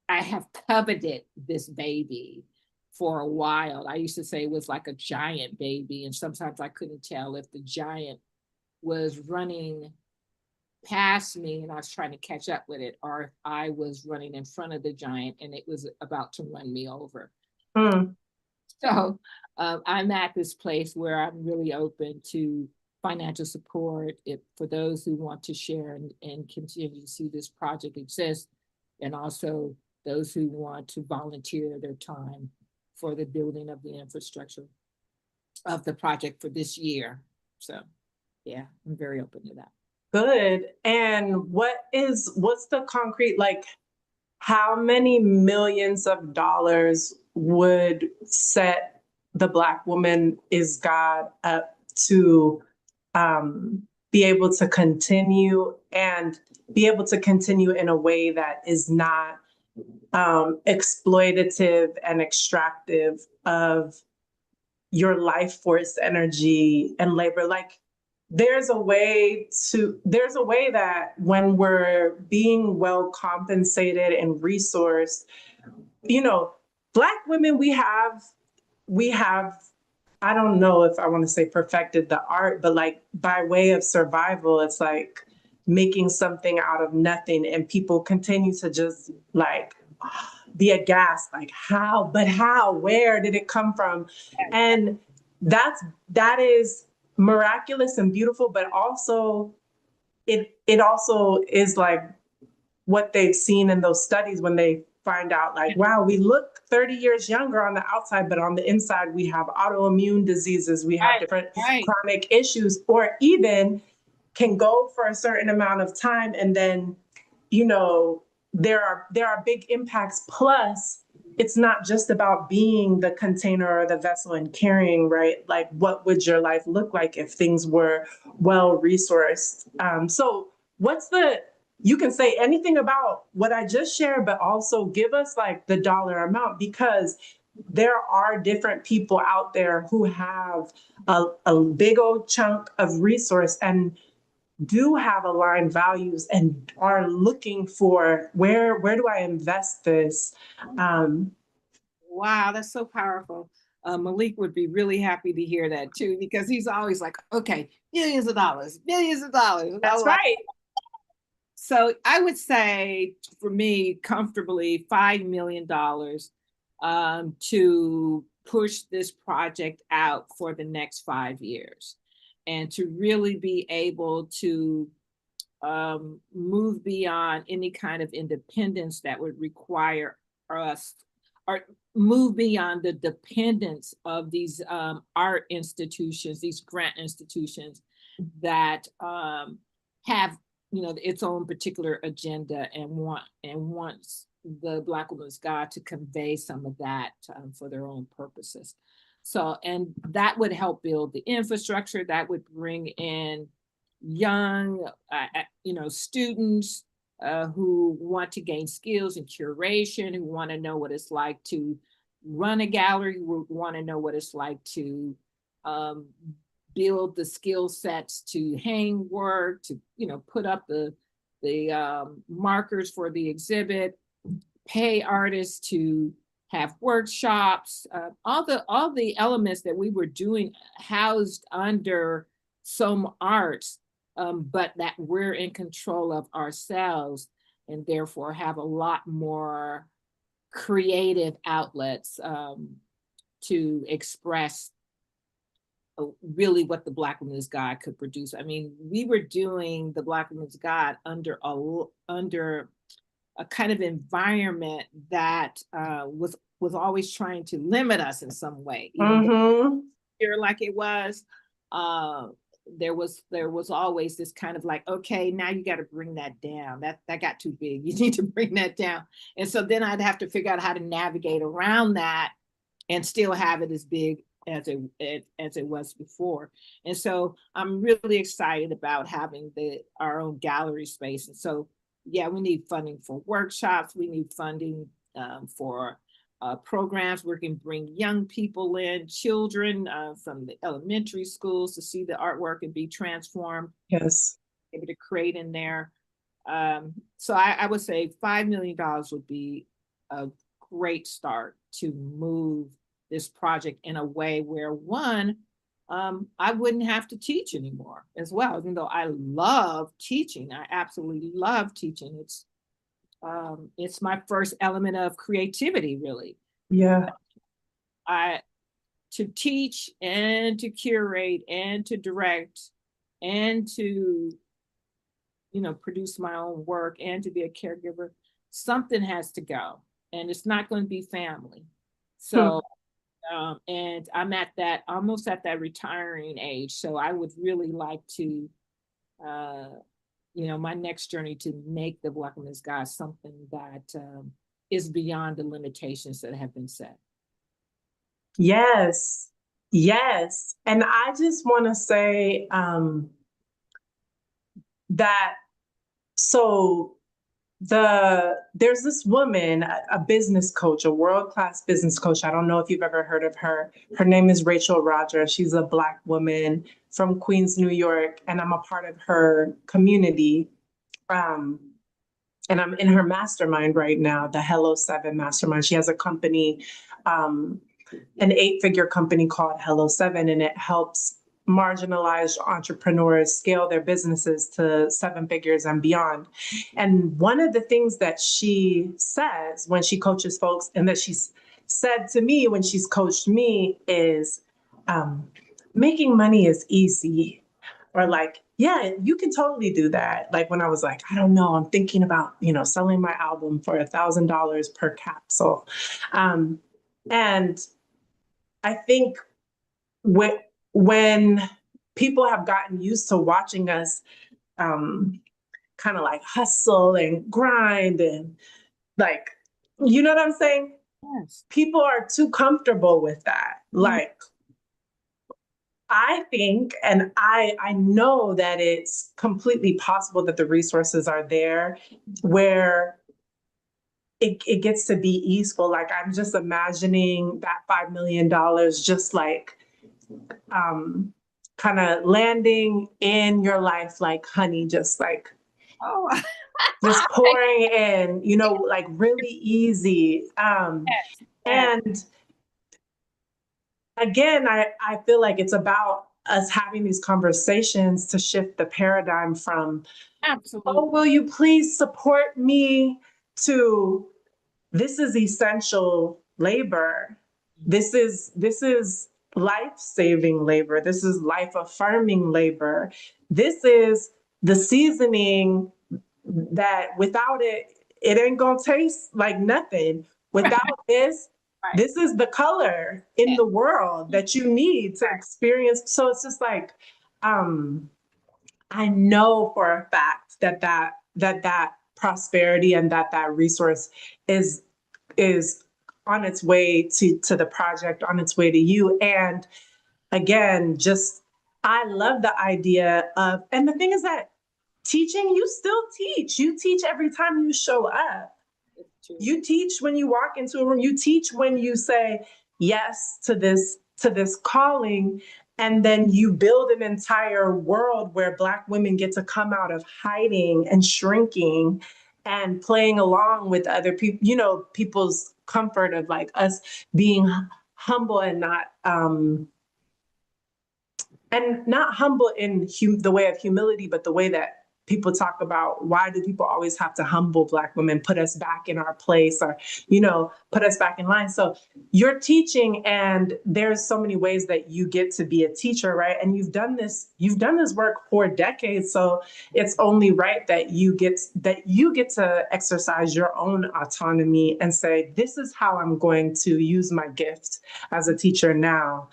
I have coveted this baby for a while. I used to say it was like a giant baby, and sometimes I couldn't tell if the giant was running past me and I was trying to catch up with it, or if I was running in front of the giant and it was about to run me over. Mm. So I'm at this place where I'm really open to financial support for those who want to share and continue to see this project exist, and also those who want to volunteer their time for the building of the infrastructure of the project for this year. So yeah, I'm very open to that. Good. And what's the concrete, like, how many millions of dollars would set the Black Woman is God up to be able to continue, and be able to continue in a way that is not exploitative and extractive of your life force, energy, and labor? Like, there's a way that when we're being well compensated and resourced, you know, Black women, we have, I don't know if I want to say perfected the art, but like by way of survival, it's like making something out of nothing, and people continue to just like be aghast, like, how, where did it come from? And that is miraculous and beautiful, but also it also is like what they've seen in those studies when they find out, like, wow, we look 30 years younger on the outside, but on the inside we have autoimmune diseases, we have different chronic issues, or even can go for a certain amount of time and then, there are big impacts. Plus, it's not just about being the container or the vessel and carrying, right? Like, what would your life look like if things were well resourced? So you can say anything about what I just shared, but also give us like the dollar amount, because there are different people out there who have a big old chunk of resource and do have aligned values and are looking for where do I invest this? Wow, that's so powerful. Malik would be really happy to hear that too, because he's always like, okay, millions of dollars, millions of dollars. And That's right. So I would say for me, comfortably $5 million to push this project out for the next 5 years, and to really be able to move beyond any kind of independence that would require us, or move beyond the dependence of these art institutions, these grant institutions that have its own particular agenda, and wants the Black woman's God to convey some of that for their own purposes. So, and that would help build the infrastructure, that would bring in young, students who want to gain skills in curation, who want to know what it's like to run a gallery, who want to know what it's like to build the skill sets to hang work, to put up the markers for the exhibit, pay artists to have workshops, all the elements that we were doing housed under some arts, but that we're in control of ourselves, and therefore have a lot more creative outlets to express really what the Black Woman's God could produce. I mean, we were doing the Black Woman's God under a kind of environment that was always trying to limit us in some way. Even here, like it was, there was always this kind of like, okay, now you got to bring that down. That got too big. You need to bring that down. And so then I'd have to figure out how to navigate around that and still have it as big as it was before. And so I'm really excited about having our own gallery space. And so, yeah, we need funding for workshops. We need funding for programs where we can bring young people in, children from the elementary schools to see the artwork and be transformed, Yes. able to create in there. So I would say $5 million would be a great start to move this project in a way where one, I wouldn't have to teach anymore as well, even though I love teaching. I absolutely love teaching. It's my first element of creativity, really. Yeah. I to teach and to curate and to direct and to produce my own work and to be a caregiver, something has to go, and it's not going to be family. So and I'm at that almost at that retiring age, so I would really like to my next journey to make the Black Women's Guide something that is beyond the limitations that have been set. Yes. Yes. And I just want to say that so there's this woman, a business coach, a world-class business coach. I don't know if you've ever heard of her. Her name is Rachel Rogers. She's a Black woman from Queens, New York, and I'm a part of her community. And I'm in her mastermind right now, the Hello 7 mastermind. She has a company, an 8-figure company called Hello 7, and it helps marginalized entrepreneurs scale their businesses to 7 figures and beyond. And one of the things that she says when she coaches folks, and that she's said to me when she's coached me, is making money is easy. Or like, yeah, you can totally do that. Like when I was like, I don't know, I'm thinking about, selling my album for $1,000 per capsule. And I think when people have gotten used to watching us kind of like hustle and grind and like, you know what I'm saying? Yes. People are too comfortable with that. Like, I think, and I know that it's completely possible that the resources are there where it gets to be easeful. Like I'm just imagining that $5 million just like kind of landing in your life like honey, just like just pouring in, like really easy. And again, I feel like it's about us having these conversations to shift the paradigm from, Absolutely. oh, will you please support me, to this is essential labor. This is life-saving labor. This is life-affirming labor. This is the seasoning that without it, it ain't gonna taste like nothing. Without this, this is the color in the world that you need to experience. So it's just like, I know for a fact that prosperity and that resource is on its way to the project, on its way to you. And again, just I love the idea of, and the thing is that teaching, you still teach. You teach every time you show up. You teach when you walk into a room. You teach when you say yes to this calling, and then you build an entire world where Black women get to come out of hiding and shrinking and playing along with other people, people's comfort of like us being humble and not humble in the way of humility, but the way that people talk about, why do people always have to humble Black women, put us back in our place, or, put us back in line. So you're teaching, and there's so many ways that you get to be a teacher, right? And you've done this work for decades. So it's only right that you get to exercise your own autonomy and say, this is how I'm going to use my gift as a teacher now.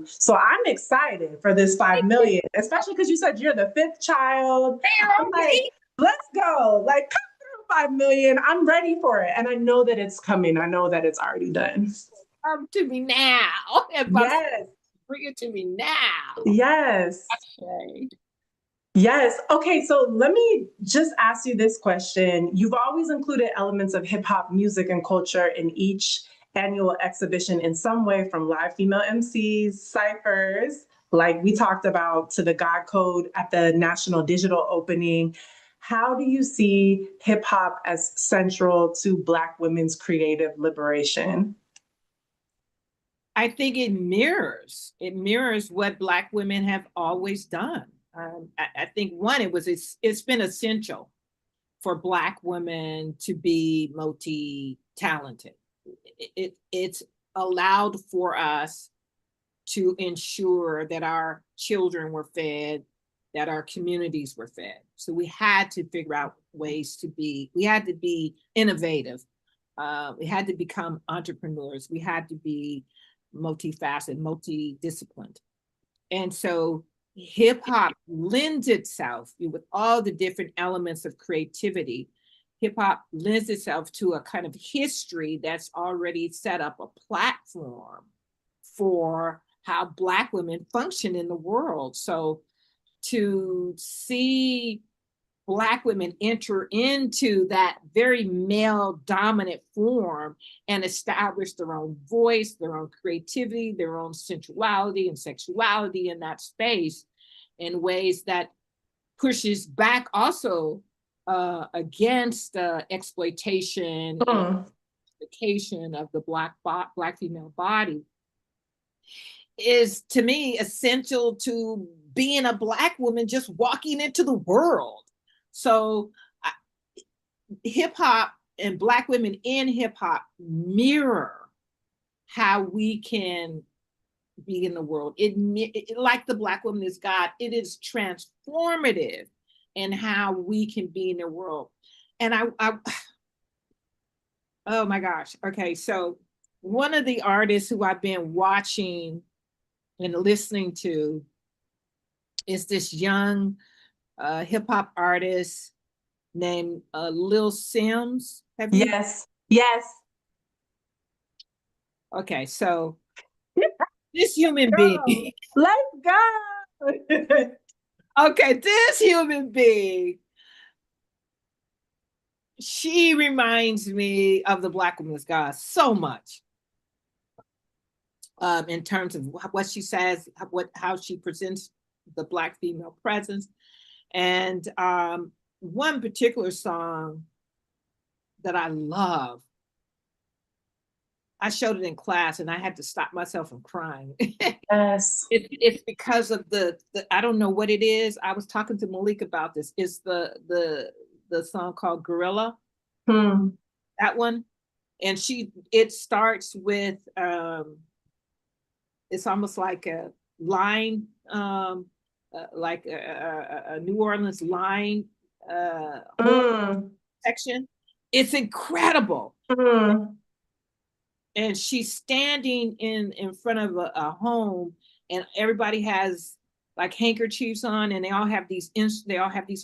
So I'm excited for this 5 million, especially because you said you're the 5th child. I'm like, let's go. Like, come through 5 million. I'm ready for it. And I know that it's coming. I know that it's already done. Come to me now. Yes. Bring it to me now. Yes. Okay. Yes. Okay. So let me just ask you this question. You've always included elements of hip hop music and culture in each annual exhibition in some way, from live female MCs, ciphers, like we talked about, to the God Code at the National Digital Opening. How do you see hip hop as central to Black women's creative liberation? I think it mirrors what Black women have always done. I think one, it's been essential for Black women to be multi-talented. It's allowed for us to ensure that our children were fed, that our communities were fed. So we had to figure out ways we had to be innovative. We had to become entrepreneurs. We had to be multifaceted, multidisciplined. And so hip hop lends itself with all the different elements of creativity. Hip hop lends itself to a kind of history that's already set up a platform for how Black women function in the world. So to see Black women enter into that very male dominant form and establish their own voice, their own creativity, their own sensuality and sexuality in that space in ways that pushes back also against exploitation and exploitation of the Black female body, is to me essential to being a Black woman just walking into the world. So hip hop and Black women in hip hop mirror how we can be in the world. It like the Black woman is God, it is transformative in how we can be in the world. And I oh my gosh. Okay, so one of the artists who I've been watching and listening to is this young hip hop artist named Lil Sims. Have you? Yes, yes. Okay, so this human being. Girl, let's go. Okay, this human being. She reminds me of the Black woman's God so much. In terms of what she says, how she presents the Black female presence. And one particular song that I love, I showed it in class and I had to stop myself from crying. Yes. It's because of the I don't know what it is. I was talking to Malik about this. It's the song called Gorilla. That one. And it starts with it's almost like a line, like a New Orleans line section. It's incredible. And she's standing in front of a home, and everybody has like handkerchiefs on, and they all have these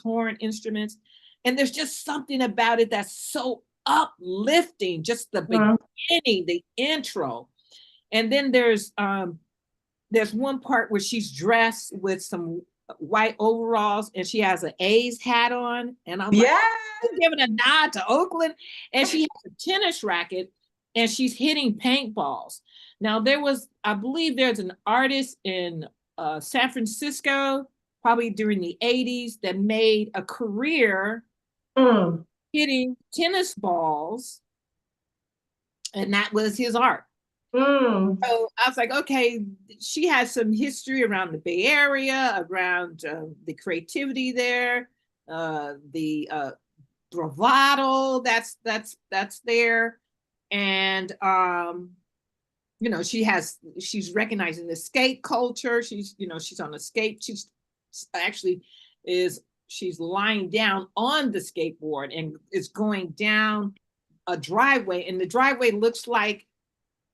horn instruments, and there's just something about it that's so uplifting. Just the beginning, the intro, and then there's one part where she's dressed with some white overalls and she has an A's hat on, and I'm like, giving a nod to Oakland, and she has a tennis racket and she's hitting paintballs. Now I believe there's an artist in San Francisco, probably during the 80s, that made a career hitting tennis balls, and that was his art. So I was like, okay, she has some history around the Bay Area, around the creativity there, the bravado that's there, and she's recognizing the skate culture. She's on a skate. She's lying down on the skateboard and is going down a driveway, and the driveway looks like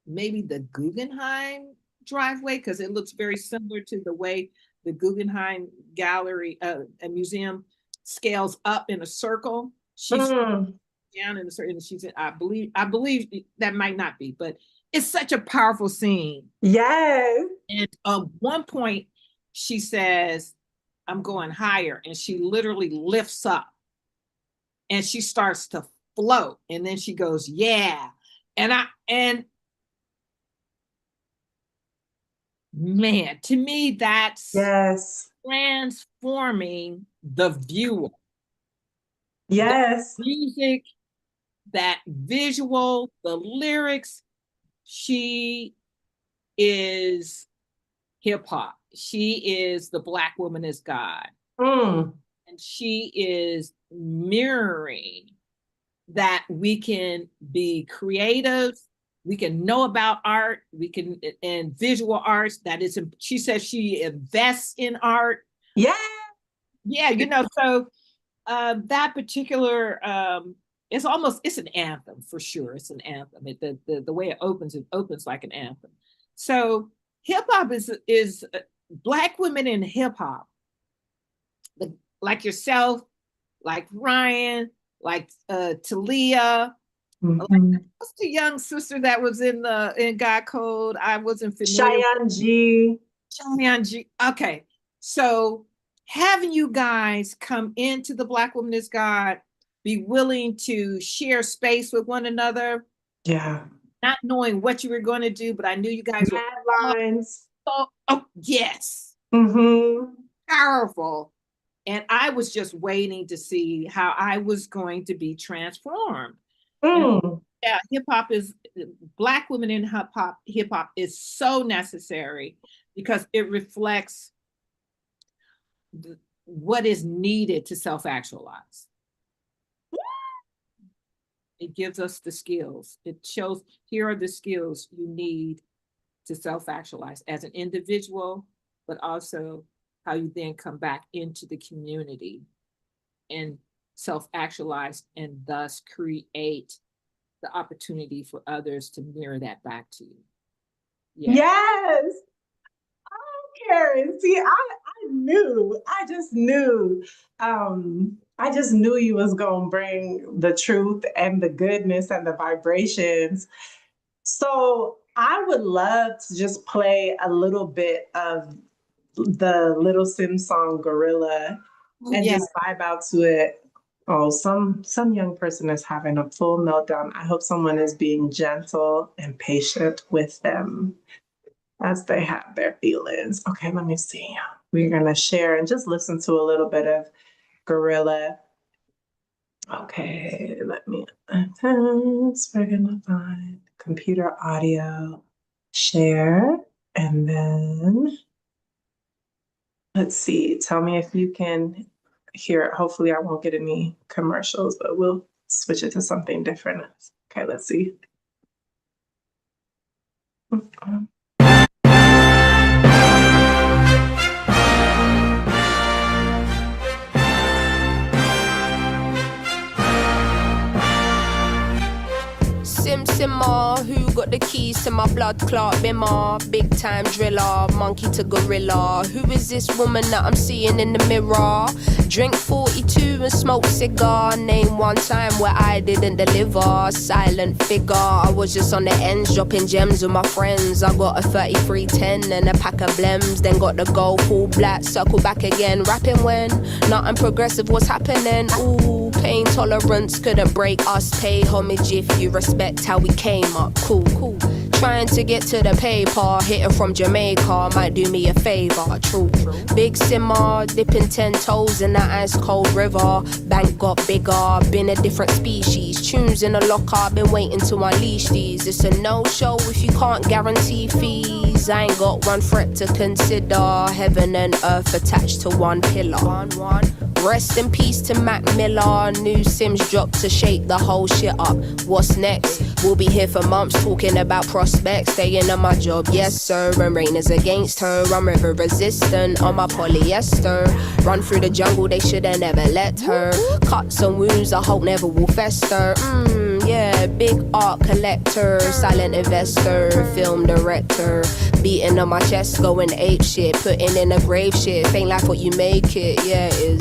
maybe the Guggenheim driveway, because it looks very similar to the way the Guggenheim gallery and museum scales up in a circle. She's down in a certain, I believe that might not be, but it's such a powerful scene. Yes. And at one point she says, I'm going higher, and she literally lifts up and she starts to float, and then she goes, yeah. And Man, to me, that's Yes. transforming the viewer. The Yes. music, that visual, the lyrics, she is hip hop. She is the Black woman is God. Mm. And she is mirroring that we can be creative, we can know about art, we can, and visual arts, that is, she says she invests in art. Yeah. Yeah, you know, so that particular it's almost, it's an anthem for sure. It's an anthem. The way it opens like an anthem. So hip hop is Black women in hip hop, like yourself, like Ryan, like Talia. Mm-hmm. What's the young sister that was in God Code? I wasn't familiar. Cheyenne G. Cheyenne G. Okay, so having you guys come into the Black Woman is God, be willing to share space with one another, Yeah. not knowing what you were going to do, but I knew you guys were Mad lines. oh yes, Mm-hmm. powerful. And I was just waiting to see how I was going to be transformed. And Mm. yeah, hip hop is, Black women in hip hop is so necessary because it reflects what is needed to self-actualize. It gives us the skills. It shows, here are the skills you need to self-actualize as an individual, but also how you then come back into the community and self-actualize, and thus create the opportunity for others to mirror that back to you. Yeah. Yes. Oh, Karen. See, I knew. I just knew. I just knew you was gonna bring the truth and the goodness and the vibrations. So I would love to just play a little bit of the Little Sims song Gorilla and Yeah. just vibe out to it. Oh, some young person is having a full meltdown. I hope someone is being gentle and patient with them as they have their feelings. Okay, let me see. We're gonna share and just listen to a little bit of Gorilla. Okay, let me. We're gonna find computer audio, share, and then let's see. Tell me if you can hear it. Hopefully, I won't get any commercials, but we'll switch it to something different. Okay, let's see. Simmer, who got the keys to my blood clot bimmer? Big time driller, monkey to gorilla. Who is this woman that I'm seeing in the mirror? Drink 42 and smoke cigar. Name one time where I didn't deliver. Silent figure, I was just on the ends, dropping gems with my friends. I got a 3310 and a pack of blems. Then got the gold full black, circle back again. Rapping when nothing progressive was happening. Ooh, pain tolerance couldn't break us. Pay homage if you respect how we came up. Cool. Trying to get to the paper, hitting from Jamaica might do me a favor. True. Big simmer, dipping 10 toes in that ice cold river. Bank got bigger, been a different species. Tunes in the locker, been waiting to unleash these. It's a no-show if you can't guarantee fees. I ain't got one threat to consider. Heaven and earth attached to one pillar. Rest in peace to Mac Miller. New Sims dropped to shake the whole shit up. What's next? We'll be here for months talking about prospects. Staying on my job, yes sir. And rain is against her. I'm river resistant on my polyester. Run through the jungle, they shoulda never let her. Cuts and wounds I hope never will fester. Yeah, big art collector, silent investor, film director. Beating on my chest, going ape shit, putting in a grave shit. Ain't like what you make it, yeah it is.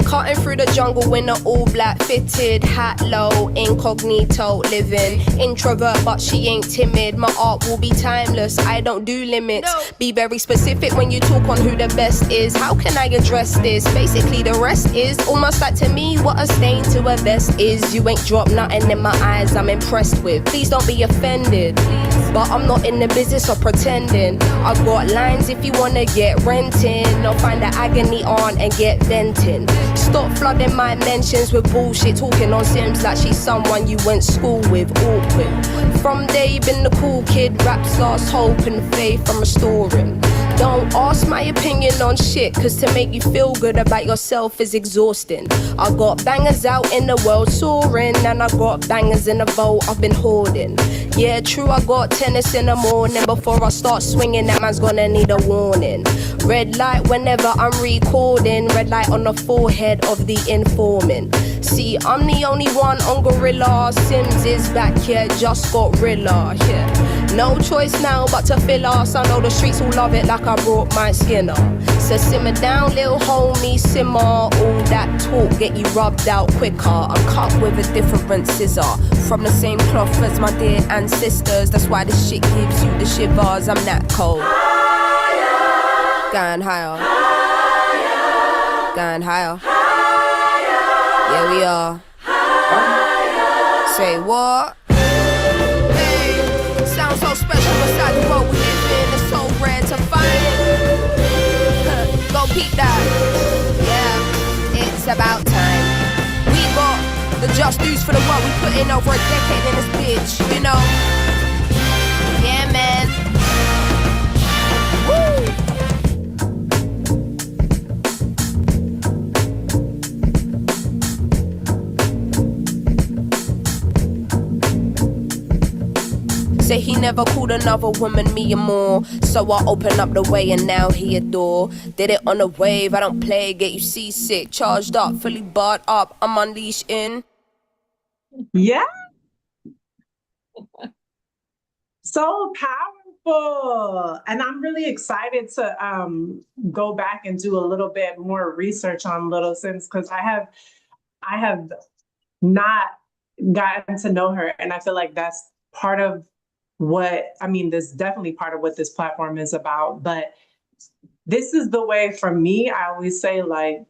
Cutting through the jungle in an all black fitted hat, low, incognito living. Introvert, but she ain't timid. My art will be timeless. I don't do limits. Be very specific when you talk on who the best is. How can I address this? Basically, the rest is almost like to me what a stain to a vest is. You ain't dropped nothing in my eyes I'm impressed with. Please don't be offended. But I'm not in the business of pretending. I got lines if you wanna get renting, or find the agony on and get venting. Stop flooding my mentions with bullshit, talking on Sims like she's someone you went school with. Awkward. From day been the cool kid, raps lost hope and faith I'm restoring. Don't ask my opinion on shit, cause to make you feel good about yourself is exhausting. I got bangers out in the world soaring, and I got bangers in the vault I've been hoarding. Yeah, true, I got tennis in the morning. Before I start swinging, that man's gonna need a warning. Red light whenever I'm recording, red light on the forehead of the informant. See, I'm the only one on Gorilla. Sims is back here, just got Rilla, yeah. No choice now but to fill us. I know the streets will love it like I brought my skin up. So simmer down, little homie, simmer. All that talk get you rubbed out quicker. I'm cut with a different scissor, from the same cloth as my dear ancestors. That's why this shit gives you the shivers. I'm that cold. Higher. Going higher. Higher. Going higher. Higher. Yeah, we are. Higher. Say what? So special beside the world we live in, it's so rare to find. Go peep that. Yeah, it's about time. We got the just dues for the work we put in over a decade in this bitch, you know. Yeah, man. Woo! Say he never called another woman me or more, so I opened up the way and now he adore. Did it on a wave, I don't play, get you seasick. Charged up, fully barred up, I'm unleashed in. Yeah. So powerful. And I'm really excited to go back and do a little bit more research on Little Sims, because I have not gotten to know her, and I feel like that's part of this is definitely part of what this platform is about. But this is the way, for me, I always say, like,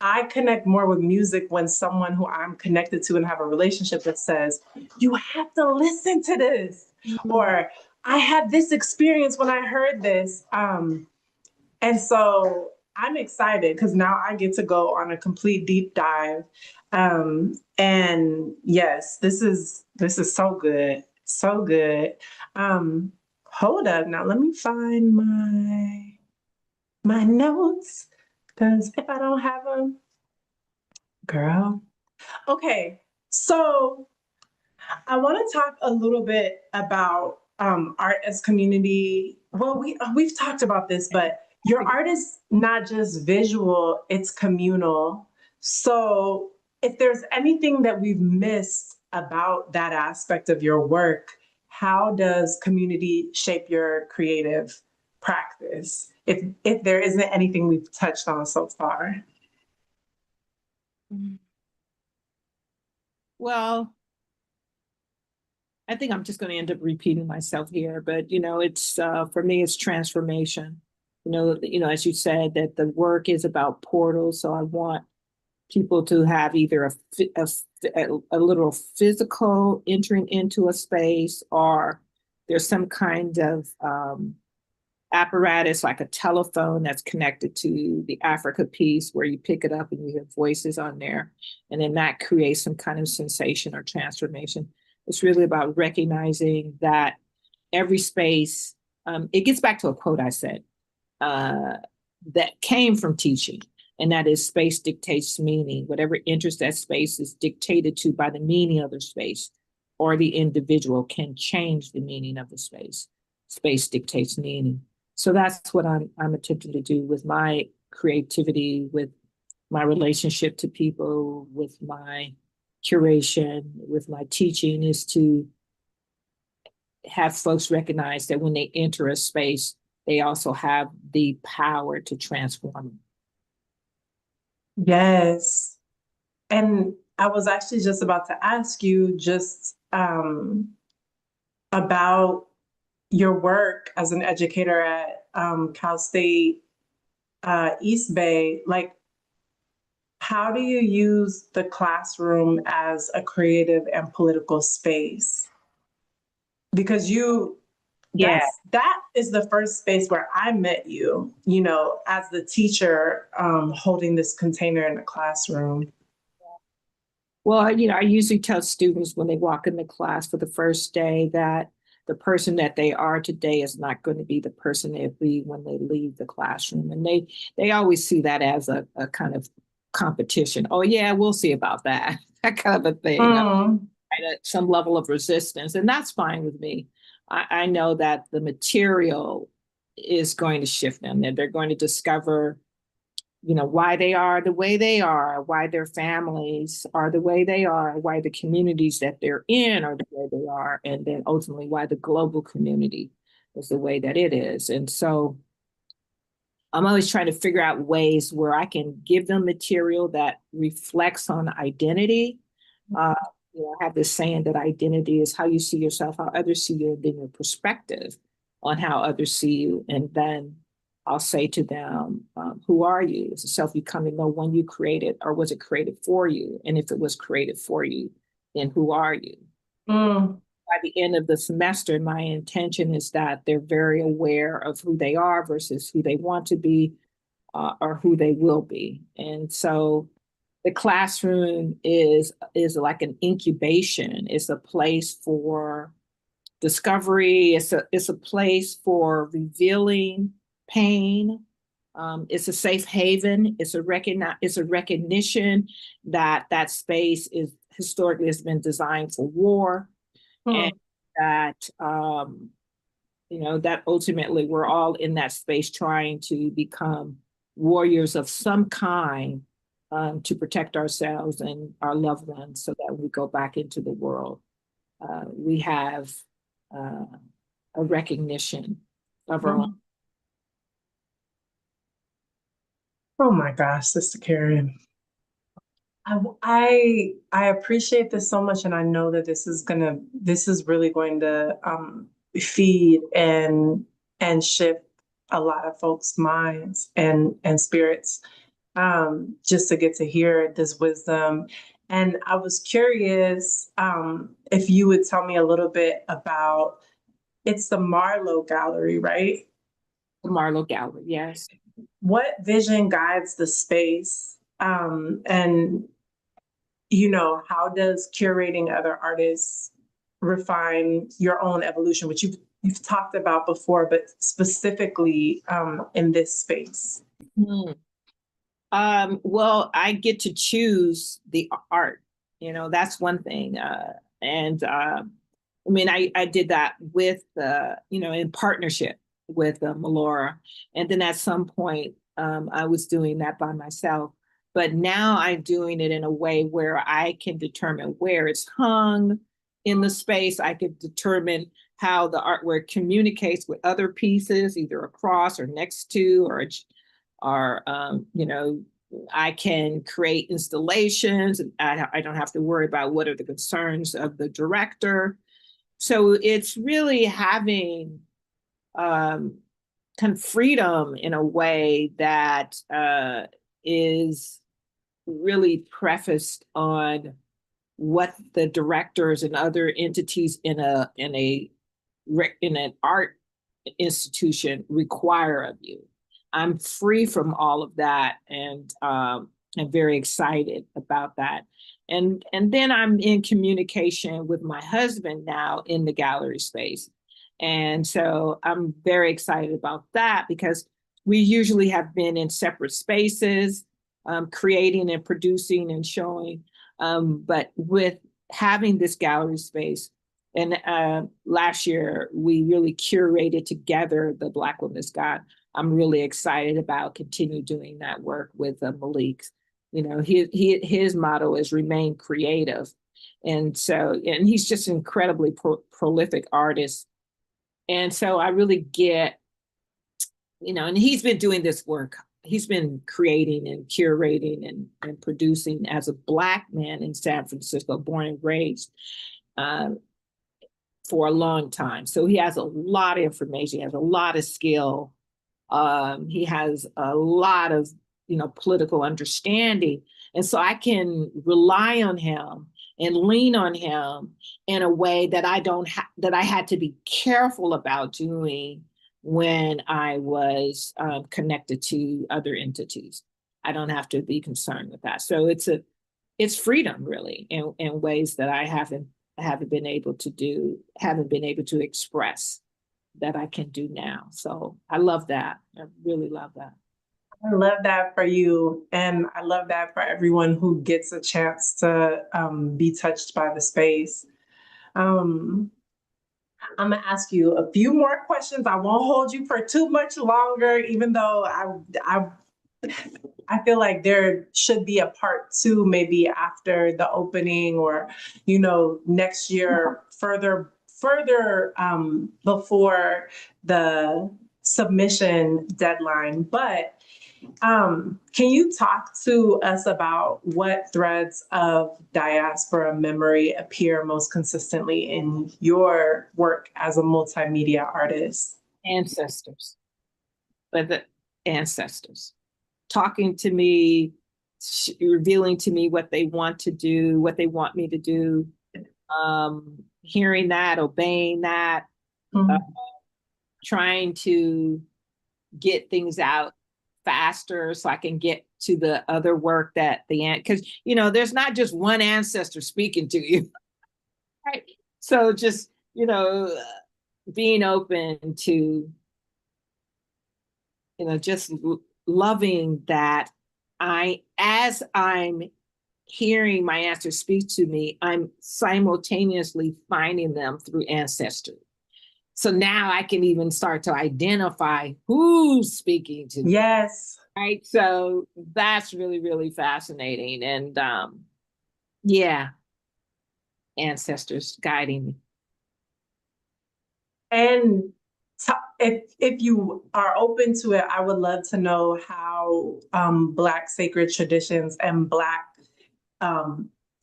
I connect more with music when someone who I'm connected to and have a relationship with says, you have to listen to this. Mm-hmm. Or I had this experience when I heard this. And so I'm excited because now I get to go on a complete deep dive. And yes, this is so good. So good. Hold up. Now let me find my notes, because if I don't have them, girl. Okay. So I want to talk a little bit about art as community. Well, we've talked about this, but your art is not just visual, it's communal. So if there's anything that we've missed about that aspect of your work, how does community shape your creative practice? If there isn't anything we've touched on so far. Well, I think I'm just going to end up repeating myself here, but it's for me, it's transformation. As you said, that the work is about portals. So I want people to have either a literal physical entering into a space, or there's some kind of apparatus like a telephone that's connected to the Africa piece, where you pick it up and you have voices on there, and then that creates some kind of sensation or transformation. It's really about recognizing that every space, it gets back to a quote I said that came from teaching, and that is, space dictates meaning. Whatever enters that space is dictated to by the meaning of the space, or the individual can change the meaning of the space. Space dictates meaning. So that's what I'm attempting to do with my creativity, with my relationship to people, with my curation, with my teaching, is to have folks recognize that when they enter a space, they also have the power to transform. Yes. And I was actually just about to ask you just about your work as an educator at Cal State East Bay. Like, how do you use the classroom as a creative and political space? Because Yeah. that is the first space where I met you, you know, as the teacher holding this container in the classroom. Well, I usually tell students when they walk in the class for the first day that the person that they are today is not going to be the person they'll be when they leave the classroom. And they always see that as a kind of competition. Oh, yeah, we'll see about that. That kind of a thing. Mm. At some level of resistance. And that's fine with me. I know that the material is going to shift them, that they're going to discover why they are the way they are, why their families are the way they are, why the communities that they're in are the way they are, and then ultimately why the global community is the way that it is. And so I'm always trying to figure out ways where I can give them material that reflects on identity. Uh, I have this saying that identity is how you see yourself, how others see you, and then your perspective on how others see you. And then I'll say to them, who are you? Is the self you come to know when you created, or was it created for you? And if it was created for you, then who are you? Mm. By the end of the semester, my intention is that they're very aware of who they are versus who they want to be, or who they will be. And so the classroom is like an incubation. It's a place for discovery. It's a place for revealing pain. It's a safe haven. It's a recognition that that space is historically has been designed for war, and Mm. that that ultimately we're all in that space trying to become warriors of some kind, to protect ourselves and our loved ones so that when we go back into the world, we have uh, a recognition of our own. Mm. Oh my gosh, Sister Karen. I appreciate this so much, and I know that this is really going to feed and shift a lot of folks' minds and spirits, just to get to hear this wisdom. And I was curious if you would tell me a little bit about, it's the Marlowe Gallery, right? The Marlowe Gallery, yes. What vision guides the space? And you know, how does curating other artists refine your own evolution, which you've talked about before, but specifically in this space? Hmm. Well, I get to choose the art. That's one thing. And I mean, I did that with, in partnership with Melora. And then at some point, I was doing that by myself. But now I'm doing it in a way where I can determine where it's hung in the space. I can determine how the artwork communicates with other pieces, either across or next to, or I can create installations, and I don't have to worry about what are the concerns of the director. So it's really having kind of freedom in a way that is really prefaced on what the directors and other entities in an art institution require of you. I'm free from all of that, and I'm very excited about that. And then I'm in communication with my husband now in the gallery space. And so I'm very excited about that because we usually have been in separate spaces, creating and producing and showing. But with having this gallery space, and last year we really curated together the Black Women's God. I'm really excited about continue doing that work with Malik. His motto is remain creative. And he's just an incredibly prolific artist. And so I really get, and he's been doing this work he's been creating and curating and producing as a Black man in San Francisco, born and raised, for a long time. So he has a lot of information, he has a lot of skill. He has a lot of, political understanding. And so I can rely on him and lean on him in a way that that I had to be careful about doing when I was connected to other entities. I don't have to be concerned with that. So it's freedom, really, in ways that I haven't been able to express, that I can do now. So I love that. I really love that. I love that for you. And I love that for everyone who gets a chance to be touched by the space. I'm going to ask you a few more questions. I won't hold you for too much longer, even though I feel like there should be a part two, maybe after the opening, or, next year, further before the submission deadline. But can you talk to us about what threads of diaspora memory appear most consistently in your work as a multimedia artist? Ancestors, but the ancestors talking to me, revealing to me what they want to do, what they want me to do, hearing that, obeying that, trying to get things out faster so I can get to the other work because there's not just one ancestor speaking to you, right? So just being open to just loving that as I'm hearing my ancestors speak to me, I'm simultaneously finding them through ancestry. So now I can even start to identify who's speaking to me. Yes. Right. So that's really, really fascinating. And yeah, ancestors guiding me. And if you are open to it, I would love to know how Black sacred traditions and Black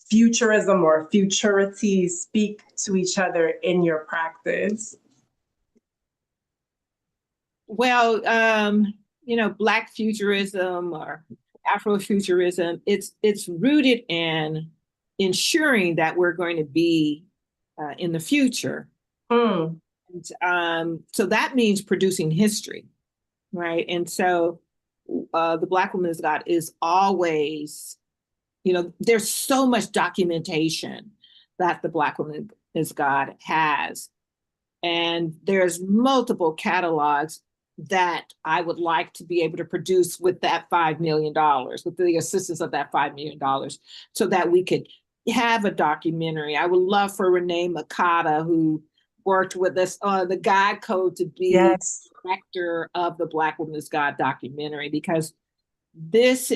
futurism or futurity speak to each other in your practice. Well, Black futurism or Afrofuturism, it's rooted in ensuring that we're going to be in the future. And, so that means producing history, right? And so the Black woman as God is always, there's so much documentation that the Black woman as God has. And there's multiple catalogs that I would like to be able to produce with that $5 million, with the assistance of that $5 million, so that we could have a documentary. I would love for Renee Makata, who worked with us on the Guide Code, to be the director of the Black Woman is God documentary, because this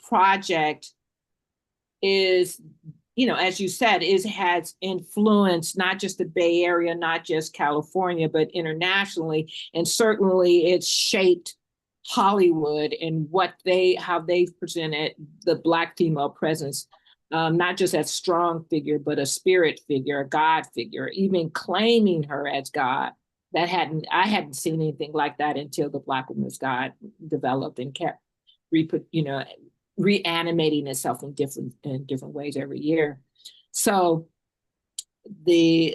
project is, as you said, has influenced not just the Bay Area, not just California, but internationally. And certainly it's shaped Hollywood and how they've presented the Black female presence, not just as strong figure, but a spirit figure, a God figure, even claiming her as God. I hadn't seen anything like that until the Black Woman is God developed and kept reanimating itself in different ways every year. So the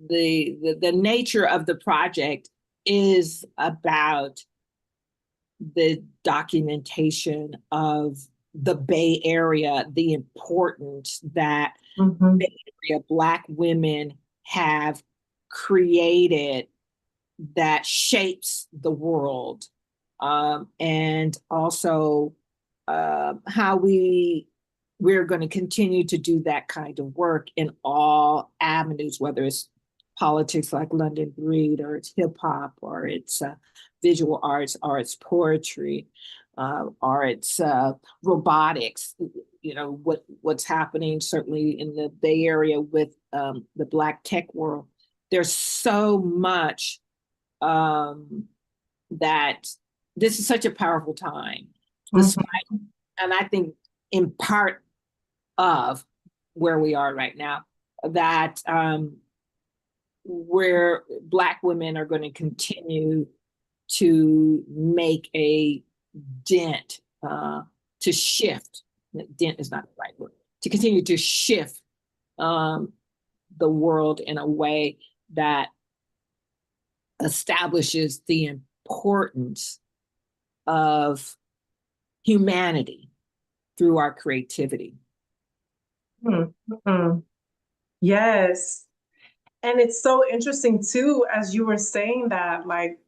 nature of the project is about the documentation of the Bay Area, the importance that Bay Area Black women have created that shapes the world. And also how we're going to continue to do that kind of work in all avenues, whether it's politics like London Breed, or it's hip hop, or it's visual arts, or it's poetry, or it's robotics. What's happening certainly in the Bay Area with the Black tech world. There's so much that this is such a powerful time, Mhm. and I think in part of where we are right now, that where Black women are going to continue to make a dent, to shift. Dent is not the right word. To continue to shift the world in a way that establishes the importance of humanity through our creativity. Mhm. Yes. And it's so interesting too, as you were saying that, like,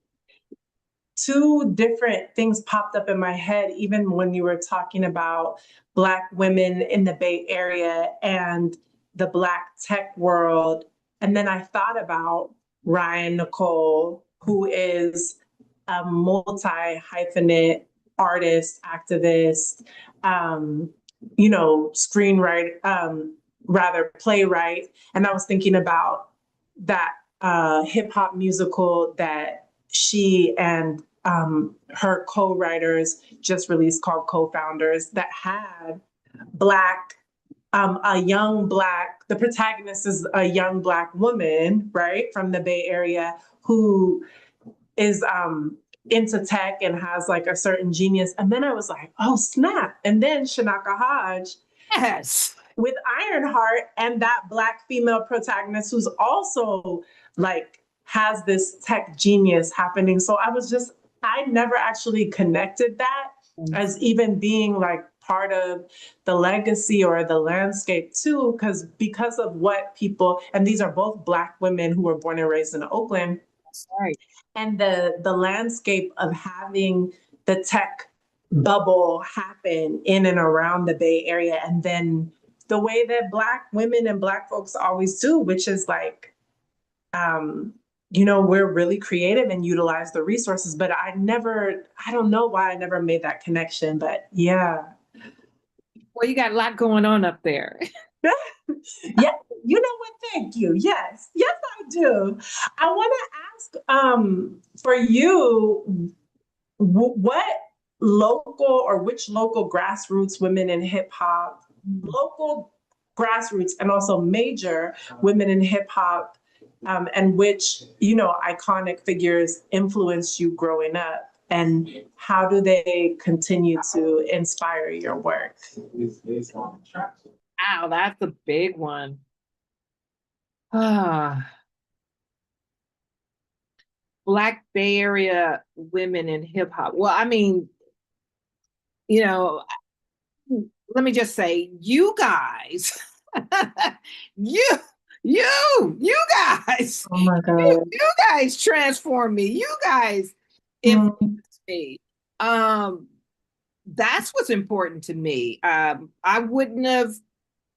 two different things popped up in my head, even when you were talking about Black women in the Bay Area and the Black tech world. And then I thought about Ryan Nicole, who is a multi-hyphenate artist, activist, screenwriter, rather playwright. And I was thinking about that hip hop musical that she and her co-writers just released called Co-Founders, that had Black, the protagonist is a young Black woman, right, from the Bay Area who is into tech and has like a certain genius. And then I was like, oh snap. And then Shanaka Hodge, Yes. with Ironheart, and that Black female protagonist who's also like has this tech genius happening. So I never actually connected that as even being like part of the legacy or the landscape too, because of what people, and these are both Black women who were born and raised in Oakland. That's right. And the landscape of having the tech bubble happen in and around the Bay Area, and then the way that Black women and Black folks always do, which is like, we're really creative and utilize the resources. But I don't know why I never made that connection. But yeah. Well, you got a lot going on up there. Yeah, you know what? Thank you. Yes, I do. I want to ask for you, what which local grassroots women in hip hop, local grassroots and also major women in hip hop, and which, iconic figures influenced you growing up, and how do they continue to inspire your work? Wow, that's a big one. Black Bay Area women in hip hop. Well, I mean, let me just say, you guys, you, you guys, Oh my God. you guys transform me. You guys influence me. That's what's important to me. I wouldn't have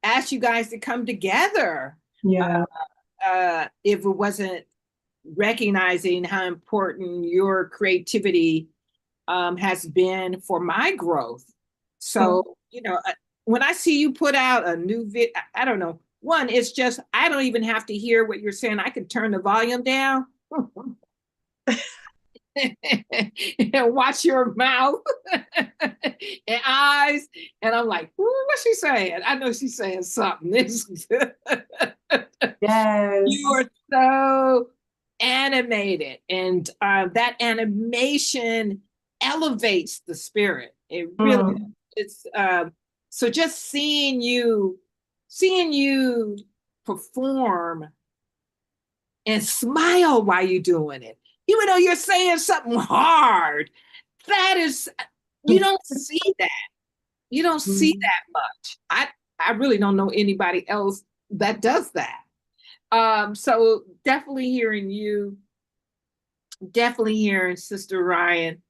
asked you guys to come together Yeah. if it wasn't recognizing how important your creativity has been for my growth. So, when I see you put out a new vid, I don't know. One, it's just, I don't even have to hear what you're saying. I can turn the volume down and watch your mouth and eyes. And I'm like, what's she saying? I know she's saying something. Yes. You are so animated, and that animation elevates the spirit. It really, it's so just seeing you perform and smile while you're doing it, even though you're saying something hard. That is, you don't see that. You don't see that much. I really don't know anybody else that does that. So definitely hearing you, definitely hearing Sister Ryan,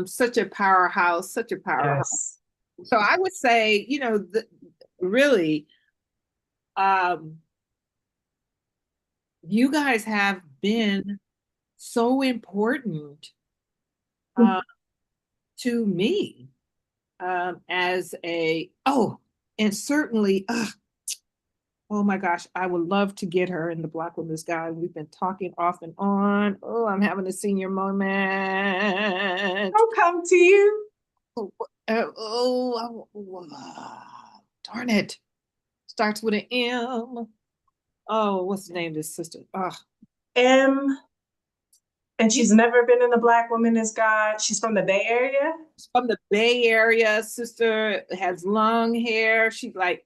such a powerhouse, such a powerhouse. Yes. So I would say, really, you guys have been so important to me as and certainly Oh my gosh, I would love to get her in the Black Women's Guide. We've been talking off and on. Oh, I'm having a senior moment. I'll come to you. Darn it. Starts with an M. Oh, what's the name of this sister? M. And she's never been in the Black Women's Guide. She's from the Bay Area. She's from the Bay Area. Sister has long hair. She's like,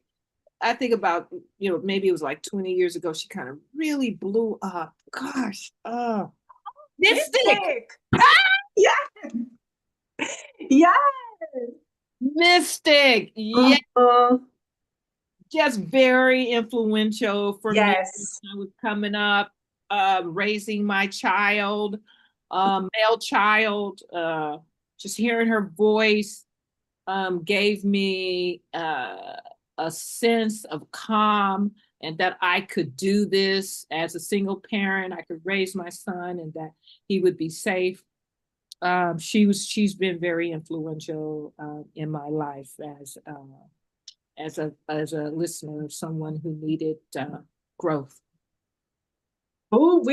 I think about, maybe it was like 20 years ago, she kind of really blew up. Gosh. Mystic. Yeah. Yes. Mystic. Yeah. Just very influential for me when I was coming up, raising my child, male child. Just hearing her voice gave me a sense of calm, and that I could do this as a single parent. I could raise my son, and that he would be safe. She's been very influential in my life as a listener, of someone who needed growth. Oh,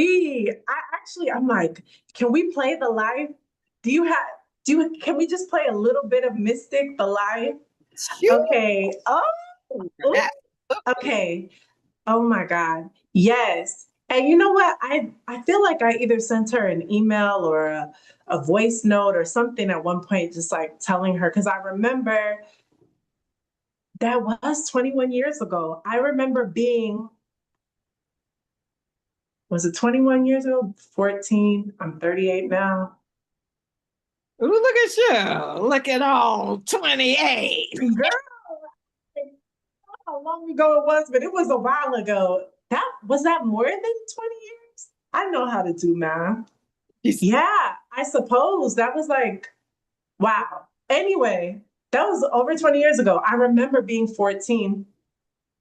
I'm like, can we play the live? Can we just play a little bit of Mystic, the live? Sure. Okay. Okay. Oh my God. Yes. And you know what? I feel like I either sent her an email or a voice note or something at one point, just like telling her, because I remember that was 21 years ago. I remember was it 21 years ago? 14. I'm 38 now. Ooh, look at you. Look at all 28. Girl, how long ago it was, but it was a while ago. Was that more than 20 years? I know how to do math. Yeah, I suppose that was like, wow. Anyway, that was over 20 years ago. I remember being 14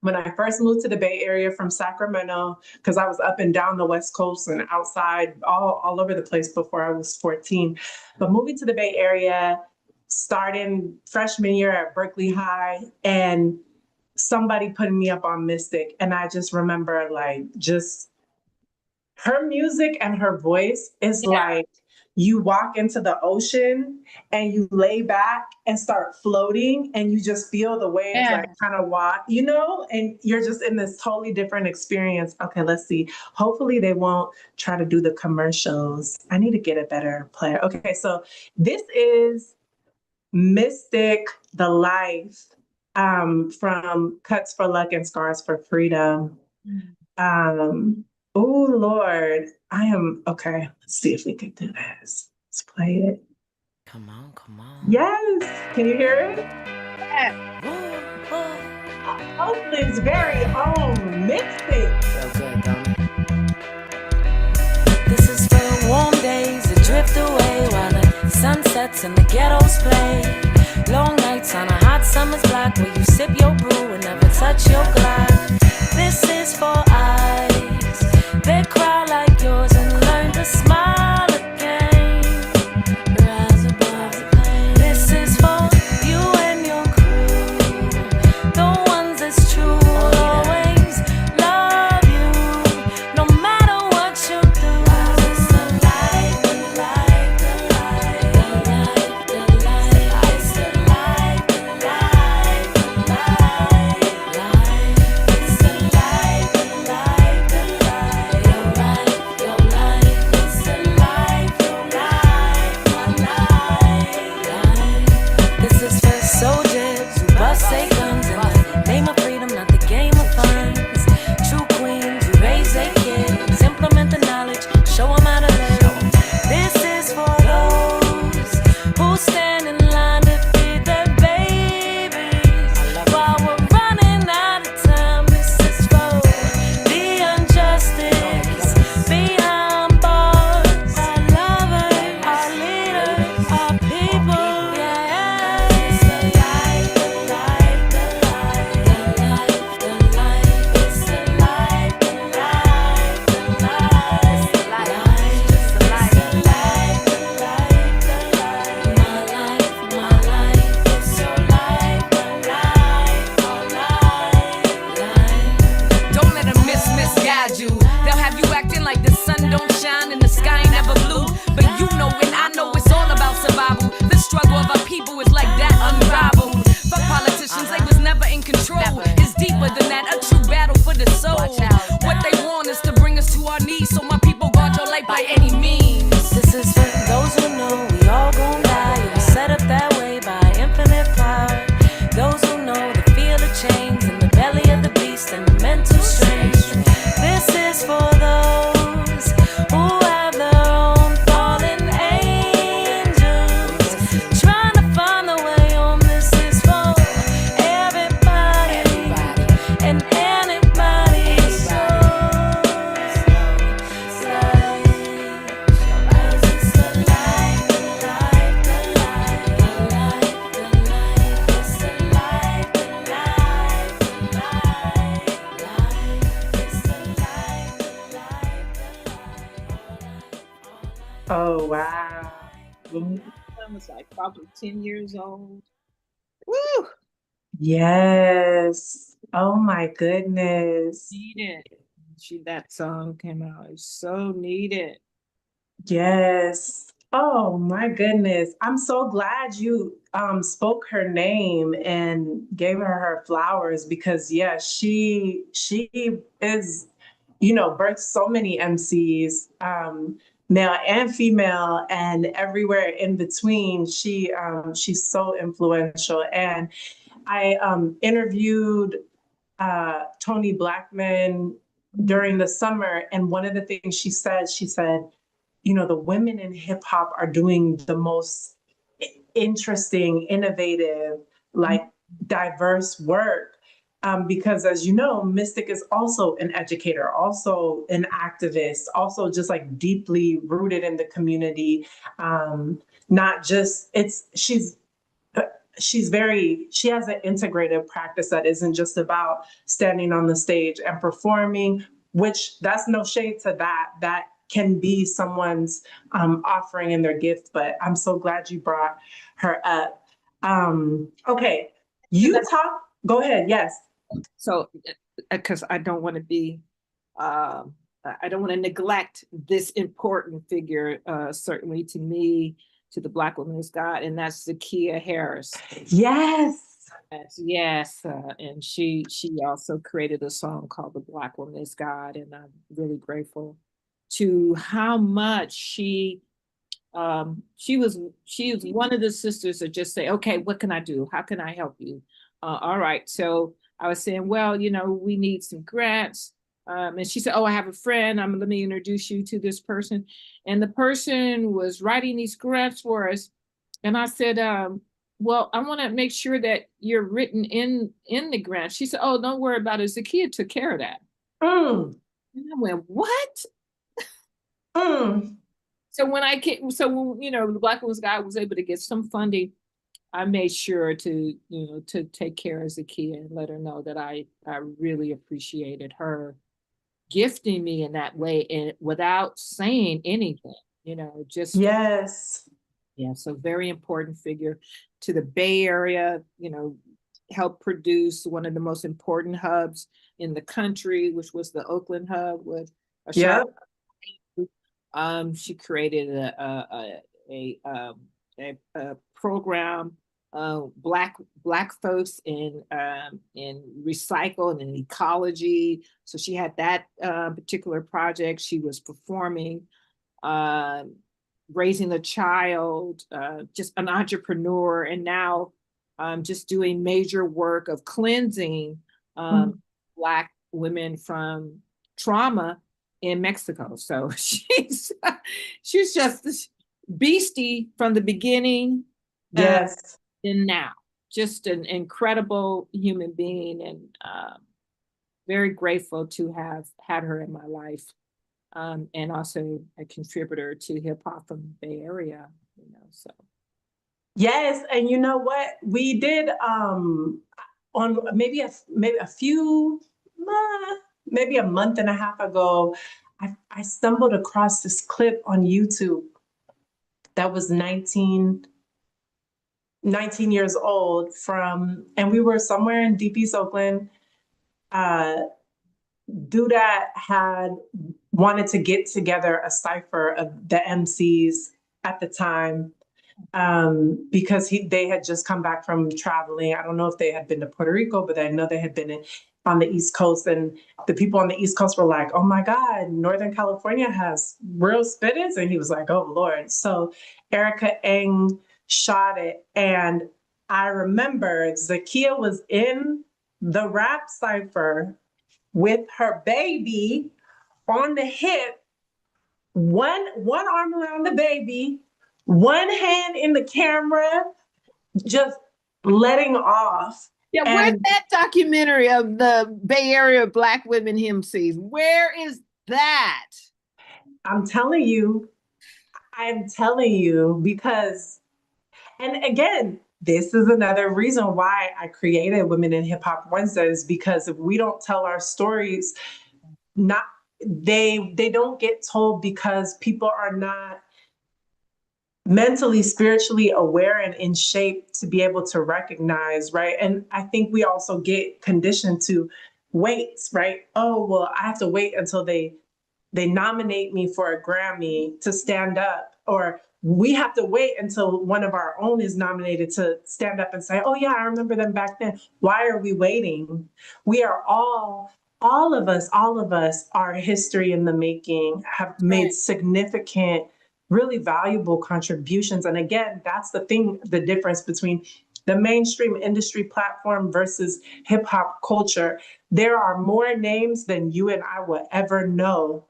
when I first moved to the Bay Area from Sacramento, because I was up and down the West Coast and outside all over the place before I was 14. But moving to the Bay Area, starting freshman year at Berkeley High, and somebody putting me up on Mystic. And I just remember just her music and her voice is like, you walk into the ocean and you lay back and start floating and you just feel the waves like kind of walk, and you're just in this totally different experience. Okay, let's see. Hopefully they won't try to do the commercials. I need to get a better player. Okay, so this is Mystic, the Life, from Cuts for Luck and Scars for Freedom. Oh, Lord, okay. Let's see if we can do this. Let's play it. Come on. Yes. Can you hear it? Yes. Hopefully it's very own Mystic. So good, don't it? This is for the warm days that drift away while the sun sets and the ghettos play. Long nights on a hot summer's block where you sip your brew and never touch your glass. This is for eyes that cry like yours and learn to smile again. Rise above the pain. This is for you and your crew, the ones that's true will always love you, no matter what you do. It's the light, the light, the light, the light, the light. It's the light, the light, the light, light. It's the light, the light, the light, the light. Oh, wow. I was like probably 10 years old. Woo! Yes. Oh my goodness. Needed. That song came out. It's so needed. Yes. Oh my goodness. I'm so glad you spoke her name and gave her flowers because yeah, she is, birthed so many MCs, male and female and everywhere in between. She's so influential. And I interviewed Tony Blackman during the summer, and one of the things she said, the women in hip hop are doing the most interesting, innovative, like diverse work. Because as you know, Mystic is also an educator, also an activist, also just like deeply rooted in the community. Not just she has an integrated practice that isn't just about standing on the stage and performing, which that's no shade to that can be someone's offering and their gift. But I'm so glad you brought her up. Okay, go ahead. Yes. So, because I don't want to be, I don't want to neglect this important figure, certainly to me, to the Black woman's God, and that's Zakiya Harris. Yes. Yes, and she also created a song called "The Black Woman Is God," and I'm really grateful to how much she was one of the sisters that just say, okay, what can I do? How can I help you? All right. So I was saying, well, we need some grants. And she said, oh, I have a friend. Let me introduce you to this person. And the person was writing these grants for us. And I said, well, I want to make sure that you're written in the grant. She said, oh, don't worry about it. Zakiya took care of that. And I went, what? So when the Black Women's Guide was able to get some funding, I made sure to take care of Zakiya and let her know that I really appreciated her gifting me in that way and without saying anything, just yes. Yeah, so very important figure to the Bay Area, helped produce one of the most important hubs in the country, which was the Oakland hub with a Yeah. She created a program, black folks in recycle and in ecology. So she had that particular project. She was performing, raising a child, just an entrepreneur, and now just doing major work of cleansing Black women from trauma in Mexico. So she's just this beastie from the beginning. Yes. And now, just an incredible human being, and very grateful to have had her in my life, and also a contributor to hip hop from the Bay Area. So. Yes, and you know what we did on maybe a few. Maybe a month and a half ago, I stumbled across this clip on YouTube that was 19 years old and we were somewhere in Deep East Oakland. Duda had wanted to get together a cypher of the MCs at the time, because they had just come back from traveling. I don't know if they had been to Puerto Rico, but I know they had been on the East Coast, and the people on the East Coast were like, oh my God, Northern California has real spitters. And he was like, oh Lord. So Erica Eng shot it. And I remember Zakiya was in the rap cypher with her baby on the hip, one arm around the baby, one hand in the camera, just letting off. Yeah, where's that documentary of the Bay Area Black women MCs? Where is that? I'm telling you because, and again, this is another reason why I created Women in Hip Hop Wednesdays, because if we don't tell our stories, they don't get told because people are not mentally, spiritually aware and in shape to be able to recognize, right? And I think we also get conditioned to wait, right? Oh, well, I have to wait until they nominate me for a Grammy to stand up, or we have to wait until one of our own is nominated to stand up and say, oh yeah, I remember them back then. Why are we waiting? We are all of us are history in the making, have made significant, really valuable contributions. And again, that's the thing, the difference between the mainstream industry platform versus hip hop culture. There are more names than you and I will ever know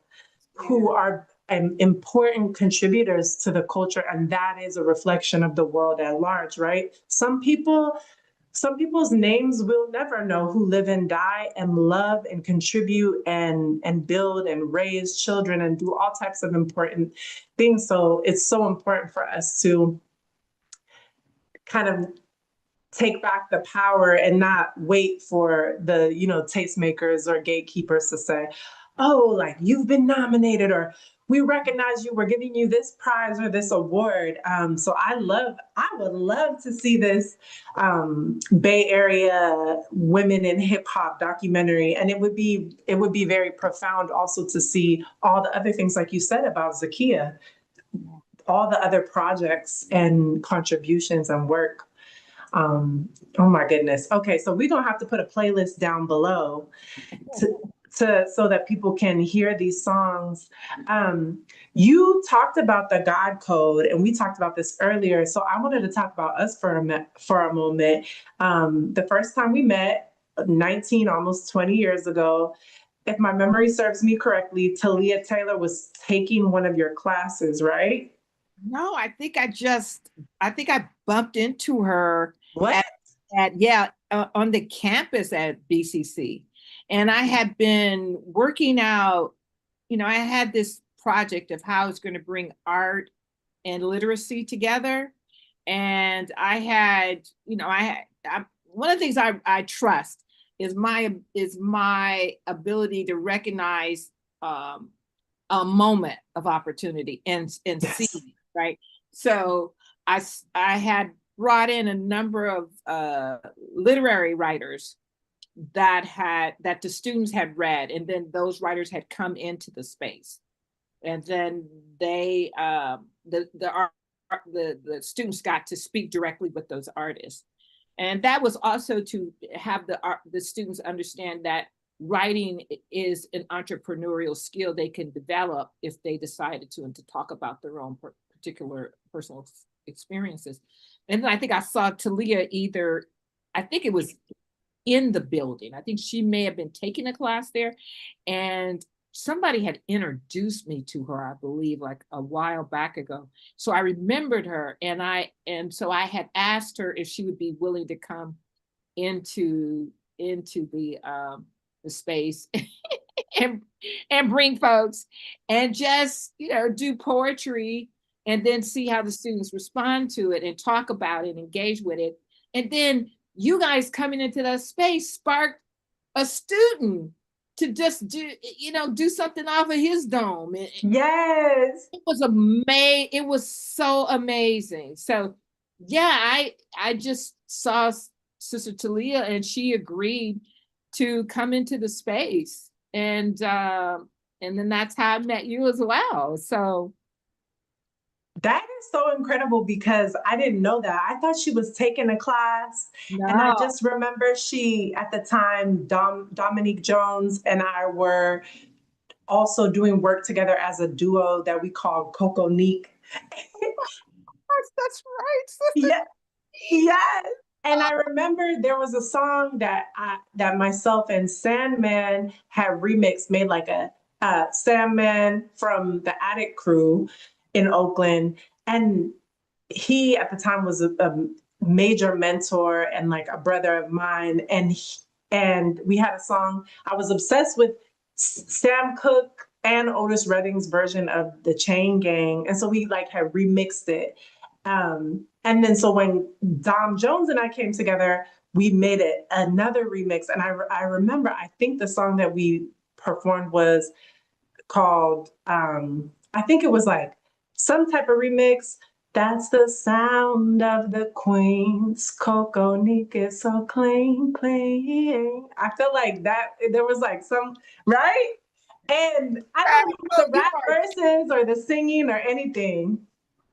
who are important contributors to the culture, and that is a reflection of the world at large, right? Some people's names we'll never know, who live and die and love and contribute and build and raise children and do all types of important things. So it's so important for us to kind of take back the power and not wait for the, tastemakers or gatekeepers to say, oh, like, you've been nominated, or we recognize you, we're giving you this prize or this award. So I would love to see this Bay Area women in hip hop documentary. And it would be very profound also to see all the other things, like you said about Zakiya, all the other projects and contributions and work. Oh my goodness. Okay, so we're gonna have to put a playlist down below so that people can hear these songs. You talked about the God Code, and we talked about this earlier. So I wanted to talk about us for a moment. The first time we met, 19, almost 20 years ago, if my memory serves me correctly, Talia Taylor was taking one of your classes, right? No, I think I bumped into her What? on the campus at BCC. And I had been working out, I had this project of how I was going to bring art and literacy together. And I had, one of the things I trust is my ability to recognize a moment of opportunity and Yes. see, right? So I had brought in a number of literary writers that the students had read, and then those writers had come into the space, and then they the students got to speak directly with those artists, and that was also to have the students understand that writing is an entrepreneurial skill they can develop if they decided to, and to talk about their own particular personal experiences. And I think I saw Talia I think it was in the building. I think she may have been taking a class there, and somebody had introduced me to her, I believe, like a while back ago. So I remembered her, and so I had asked her if she would be willing to come into the space and bring folks and just do poetry, and then see how the students respond to it and talk about it, engage with it. And then you guys coming into that space sparked a student to just do something off of his dome. Yes. It was amazing. It was so amazing. So yeah, I just saw Sister Talia, and she agreed to come into the space, and then that's how I met you as well. So that is so incredible, because I didn't know that. I thought she was taking a class. no. And I just remember she, at the time, Dominique Jones and I were also doing work together as a duo that we called Coco Neek. That's right, sister. Yeah, yes. And I remember there was a song that myself and Sandman had remixed, made like a Sandman from the Attic Crew in Oakland. And he at the time was a major mentor and like a brother of mine. And we had a song. I was obsessed with Sam Cooke and Otis Redding's version of the Chain Gang. And so we like had remixed it. And then so when Dom Jones and I came together, we made it another remix. And I remember, I think the song that we performed was called, I think it was like some type of remix That's the sound of the queens. Coco Nika so clean, clean. I feel like that there was like some, right? And I Right. don't know Oh, the you rap are verses or the singing or anything.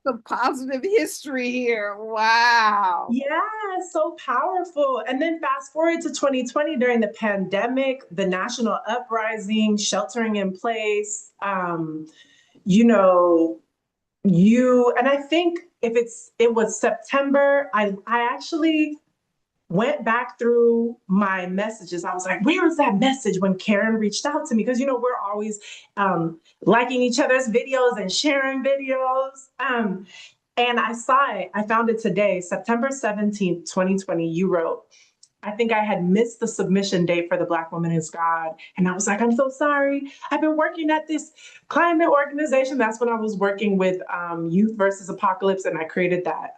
the positive history here. Wow. Yeah, so powerful. And then fast forward to 2020 during the pandemic, the national uprising, sheltering in place, you know, and I think it was September, I actually went back through my messages. I was like, where was that message when Karen reached out to me? Because we're always liking each other's videos and sharing videos. And I saw it, I found it today, September 17th, 2020. You wrote, I think I had missed the submission date for the Black Woman is God. And I was like, I'm so sorry. I've been working at this climate organization. That's when I was working with Youth versus Apocalypse. And I created that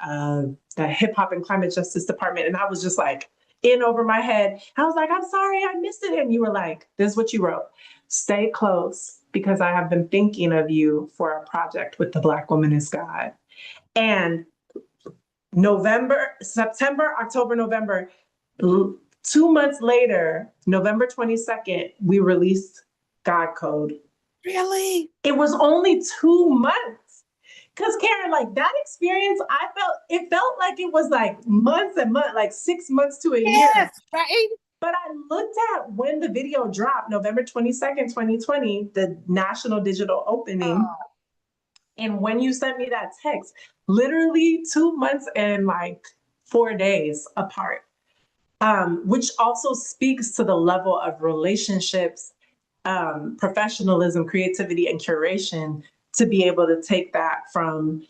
hip hop and climate justice department. And I was just like in over my head. I was like, I'm sorry, I missed it. And you were like, this is what you wrote. Stay close because I have been thinking of you for a project with the Black Woman is God. And September, October, November, 2 months later, November 22nd, we released God Code. Really? It was only 2 months. Because Karen, like that experience, it felt like it was like months and months, like 6 months to a year. Yes, right? But I looked at when the video dropped, November 22nd, 2020, the national digital opening. And when you sent me that text, literally 2 months and like 4 days apart, which also speaks to the level of relationships, professionalism, creativity, and curation to be able to take that from,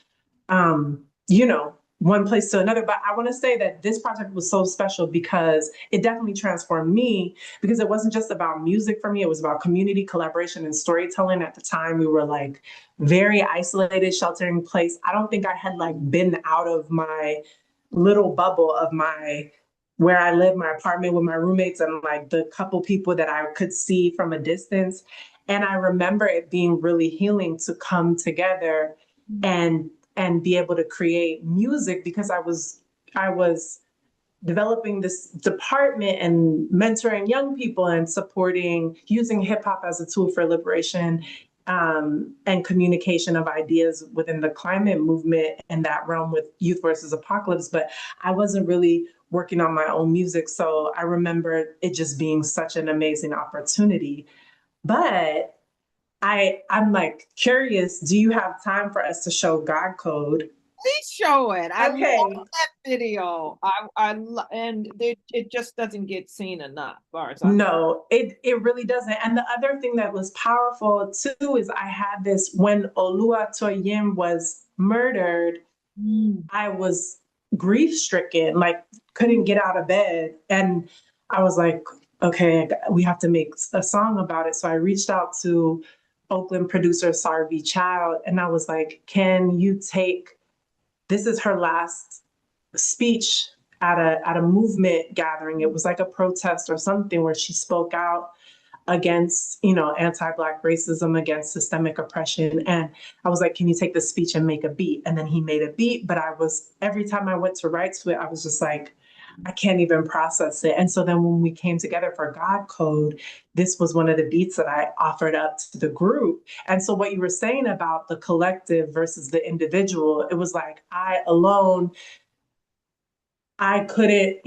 one place to another. But I want to say that this project was so special because it definitely transformed me, because it wasn't just about music for me. It was about community collaboration and storytelling. At the time, we were like very isolated, sheltering place. I don't think I had like been out of my little bubble of where I lived, my apartment with my roommates and like the couple people that I could see from a distance. And I remember it being really healing to come together and be able to create music, because I was developing this department and mentoring young people and using hip hop as a tool for liberation, and communication of ideas within the climate movement and that realm with Youth versus Apocalypse. But I wasn't really working on my own music. So I remember it just being such an amazing opportunity. But I'm like curious, do you have time for us to show God Code? Please show it. I Okay. love that video. And it just doesn't get seen enough. No, it really doesn't. And the other thing that was powerful too is I had this when Oluwatoyin was murdered. I was grief stricken, like couldn't get out of bed, and I was like, okay, we have to make a song about it. So I reached out to Oakland producer Sarvi Child, and I was like, can you this is her last speech at a movement gathering. It was like a protest or something where she spoke out against, anti-Black racism, against systemic oppression. And I was like, can you take this speech and make a beat? And then he made a beat, but every time I went to write to it, I was just like, I can't even process it. And so then when we came together for God Code, this was one of the beats that I offered up to the group. And so what you were saying about the collective versus the individual, it was like I alone, I couldn't,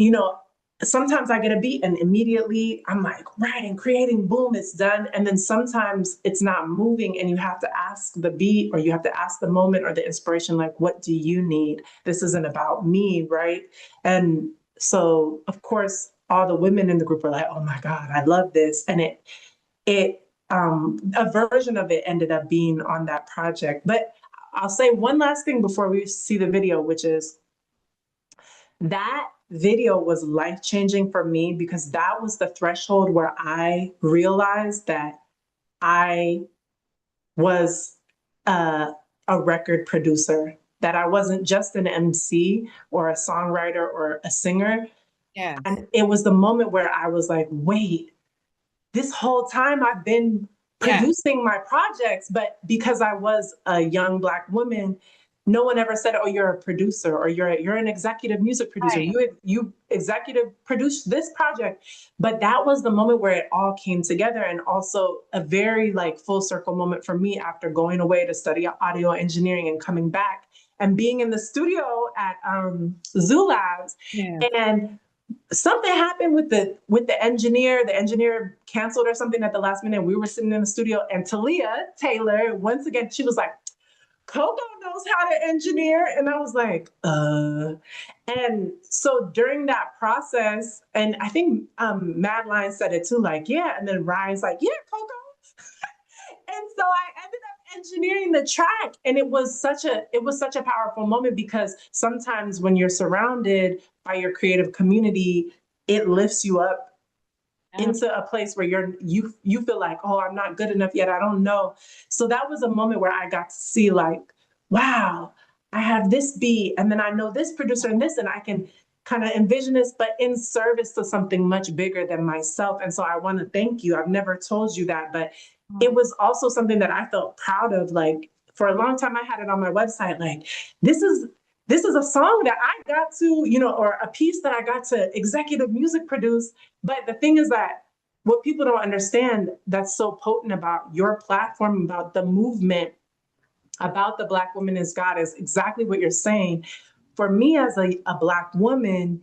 sometimes I get a beat and immediately I'm like writing, creating, boom, it's done. And then sometimes it's not moving and you have to ask the beat, or you have to ask the moment or the inspiration, like, what do you need? This isn't about me, right? And so, of course, all the women in the group were like, oh my God, I love this. And a version of it ended up being on that project. But I'll say one last thing before we see the video, which is that video was life-changing for me, because that was the threshold where I realized that I was a record producer, that I wasn't just an MC or a songwriter or a singer. Yeah. And it was the moment where I was like, wait, this whole time I've been producing my projects, but because I was a young Black woman, no one ever said, oh, you're a producer, or you're an executive music producer. Right. You executive produced this project. But that was the moment where it all came together, and also a very like full circle moment for me after going away to study audio engineering and coming back and being in the studio at Zoo Labs. Yeah. And something happened with the engineer. The engineer canceled or something at the last minute. We were sitting in the studio, and Talia Taylor, once again, she was like, Coco knows how to engineer. And I was like, And so during that process, and I think Madeline said it too, like, yeah. And then Ryan's like, yeah, Coco. And so I ended up engineering the track. And it was such a powerful moment, because sometimes when you're surrounded by your creative community, it lifts you up into a place where you feel like, oh, I'm not good enough yet. I don't know. So that was a moment where I got to see like, wow, I have this beat, and then I know this producer and this, and I can kind of envision this, but in service to something much bigger than myself. And so I want to thank you. I've never told you that, but it was also something that I felt proud of. Like for a long time, I had it on my website, like, this is a song that I got to, or a piece that I got to executive music produce. But the thing is that what people don't understand that's so potent about your platform, about the movement, about the Black woman is God, is exactly what you're saying. For me as a Black woman,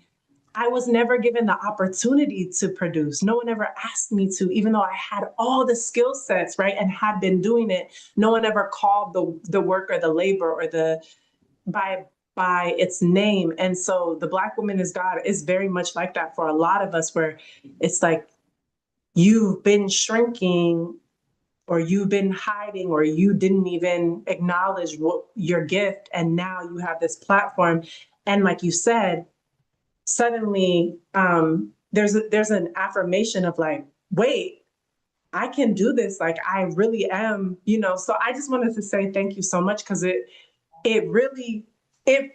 I was never given the opportunity to produce. No one ever asked me to, even though I had all the skill sets, right, and had been doing it. No one ever called the work or the labor or the by its name. And so the Black woman is God is very much like that for a lot of us, where it's like you've been shrinking, or you've been hiding, or you didn't even acknowledge your gift. And now you have this platform. And like you said, suddenly there's an affirmation of like, wait, I can do this. Like, I really am, So I just wanted to say thank you so much, because it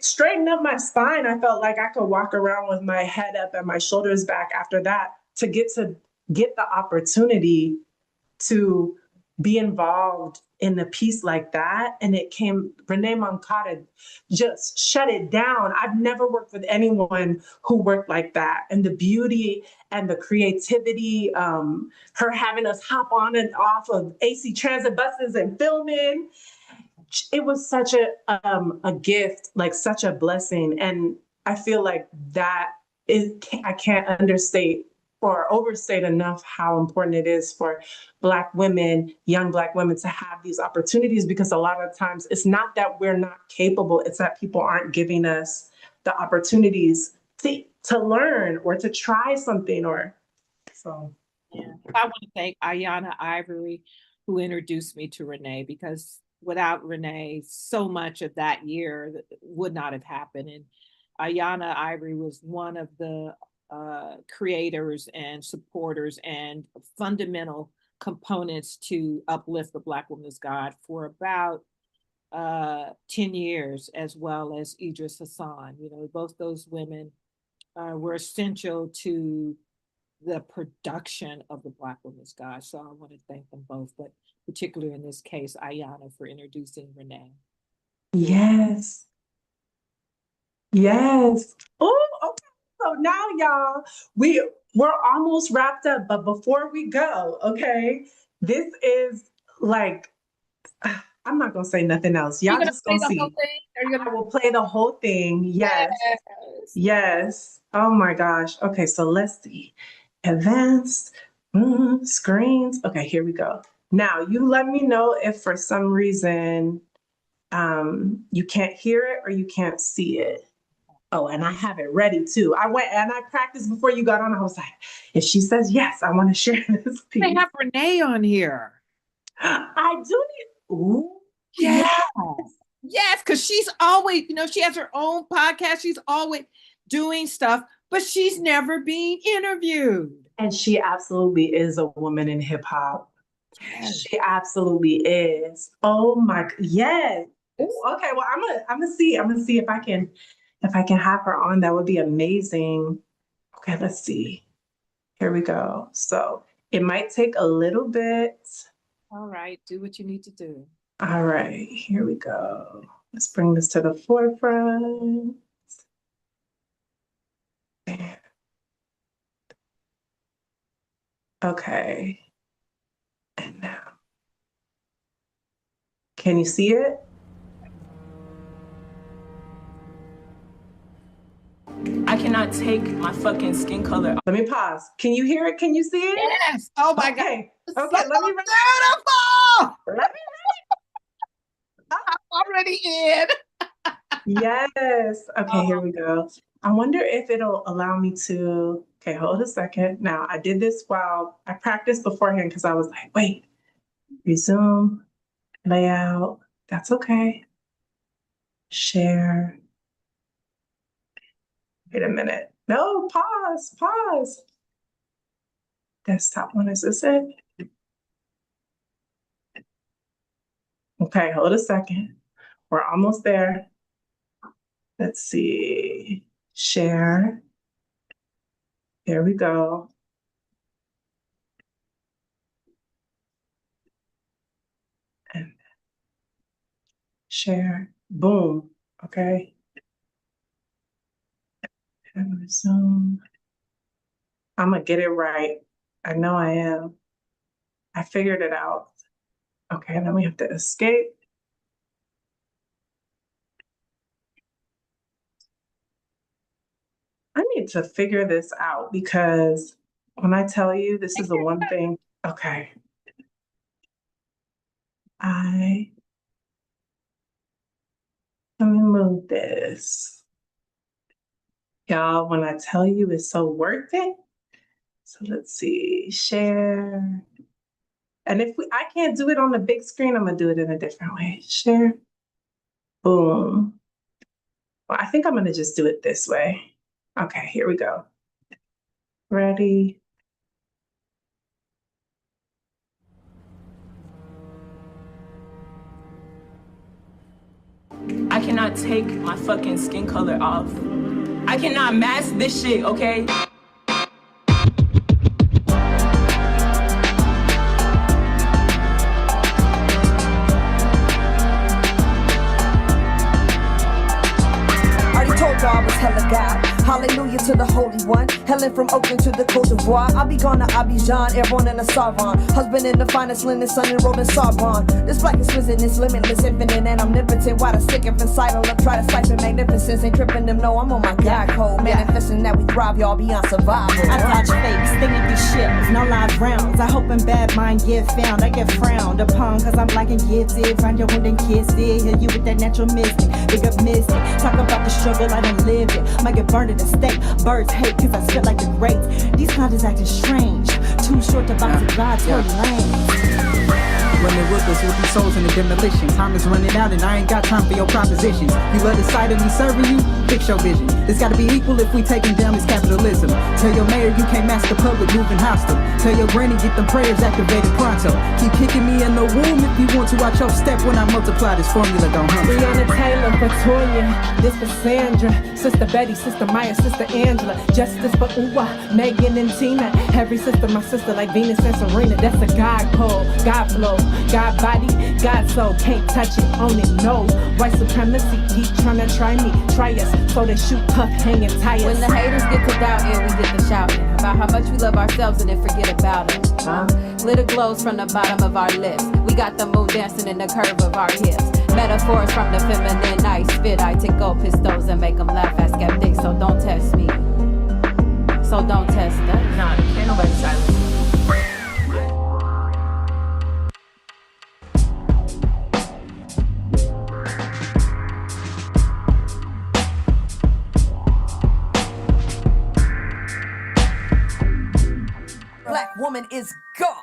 straightened up my spine. I felt like I could walk around with my head up and my shoulders back after that, to get the opportunity to be involved in a piece like that. And Renee Moncada just shut it down. I've never worked with anyone who worked like that. And the beauty and the creativity, her having us hop on and off of AC transit buses and filming. It was such a gift, like such a blessing. And I feel like I can't understate or overstate enough how important it is for Black women, young Black women, to have these opportunities, because a lot of times it's not that we're not capable, it's that people aren't giving us the opportunities to learn or to try something, or so. Yeah. I want to thank Ayanna Ivory, who introduced me to Renee, because without Renee, so much of that year would not have happened. And Ayanna Ivory was one of the creators and supporters and fundamental components to uplift the Black woman as God for about 10 years, as well as Idris Hassan. Both those women were essential to the production of the Black woman's God. So I want to thank them both, but particularly in this case, Ayanna, for introducing Renee. Yes. Yes. Oh, okay. So now, y'all, we're almost wrapped up, but before we go, okay, this is like, I'm not gonna say nothing else. Y'all just gonna see. I will play the whole thing. Yes. Yes. Oh my gosh. Okay, so let's see. Advanced screens. Okay, here we go. Now, you let me know if for some reason you can't hear it or you can't see it. Oh, and I have it ready too. I went and I practiced before you got on. I was like, if she says yes, I want to share this piece. They have Renee on here. I do need. Ooh, yes. Yes, because she's always, she has her own podcast. She's always doing stuff, but she's never being interviewed. And she absolutely is a woman in hip hop. Yes. She absolutely is. Oh my, yes. Ooh, okay, well, I'm gonna see if I can have her on. That would be amazing. Okay, let's see. Here we go. So it might take a little bit. All right, do what you need to do. All right, here we go. Let's bring this to the forefront. Okay. And now, can you see it? I cannot take my fucking skin color. Let me pause. Can you hear it? Can you see it? Yes. Oh my God. Okay. It's Okay. so Let me. beautiful. Let me. I'm already in. Yes. Okay, here we go. I wonder if it'll allow me to. Okay, hold a second. Now, I did this while I practiced beforehand because I was like, wait, resume, layout. That's okay. Share. Wait a minute. No, pause. Desktop one, is this it? Okay, hold a second. We're almost there. Let's see. Share. There we go. And share. Boom. Okay. And resume. I'm gonna get it right. I know I am. I figured it out. Okay, then we have to escape. I need to figure this out because when I tell you this is the one thing, okay. Let me move this. Y'all, when I tell you it's so worth it. So let's see, share. And if I can't do it on the big screen, I'm gonna do it in a different way. Share, boom. Well, I think I'm gonna just do it this way. Okay, here we go. Ready? I cannot take my fucking skin color off. I cannot mask this shit, okay? I was hella God. Hallelujah to the Holy One. Helen from Oakland to the Cote d'Ivoire. I be gone to Abidjan, airborne in a Savon. Husband in the finest linen, son enrolled in Sorbonne. This black exquisiteness, limitless, infinite, and omnipotent. Why the sick and sidle up, try to siphon magnificence. Ain't tripping them, no, I'm on my God code. Manifesting that we thrive, y'all beyond survival. I dodge fakes, thinking these shits, no live rounds. I hope in bad mind get found. I get frowned upon, cause I'm black and gifted. Find your wound and kiss it. Hit you with that natural mystic. Big up mystic. Talk about the struggle, I done lived it. Might get burned at the stake. Birds hate, cause I spit like the greats. These condoms acting strange. Too short to box of God's holy lane. Running with us with these souls in the demolition. Time is running out and I ain't got time for your propositions. You love the sight of me serving you? Fix your vision. It's gotta be equal if we taking down this capitalism. Tell your mayor you can't mask the public moving hostile. Tell your granny get them prayers activated pronto. Keep kicking me in the womb if you want to watch your step when I multiply this formula, don't hunt. Breonna Taylor for Toya, this for Sandra, Sister Betty, Sister Maya, Sister Angela, Justice for Uwa, Megan and Tina. Every sister, my sister like Venus and Serena. That's a God call, God flow, God body, God soul. Can't touch it, own it, no. White supremacy, keep trying to try me, try us, so they shoot puff, hanging tires. When the haters get cooked out here, we get the shouting about how much we love ourselves and then forget about it. Glitter glows from the bottom of our lips. We got the moon dancing in the curve of our hips. Metaphors from the feminine I spit. I tickle pistols and make them laugh at skeptics. So don't test me. So don't test us. Nah, can't nobody silence me. Black woman is God.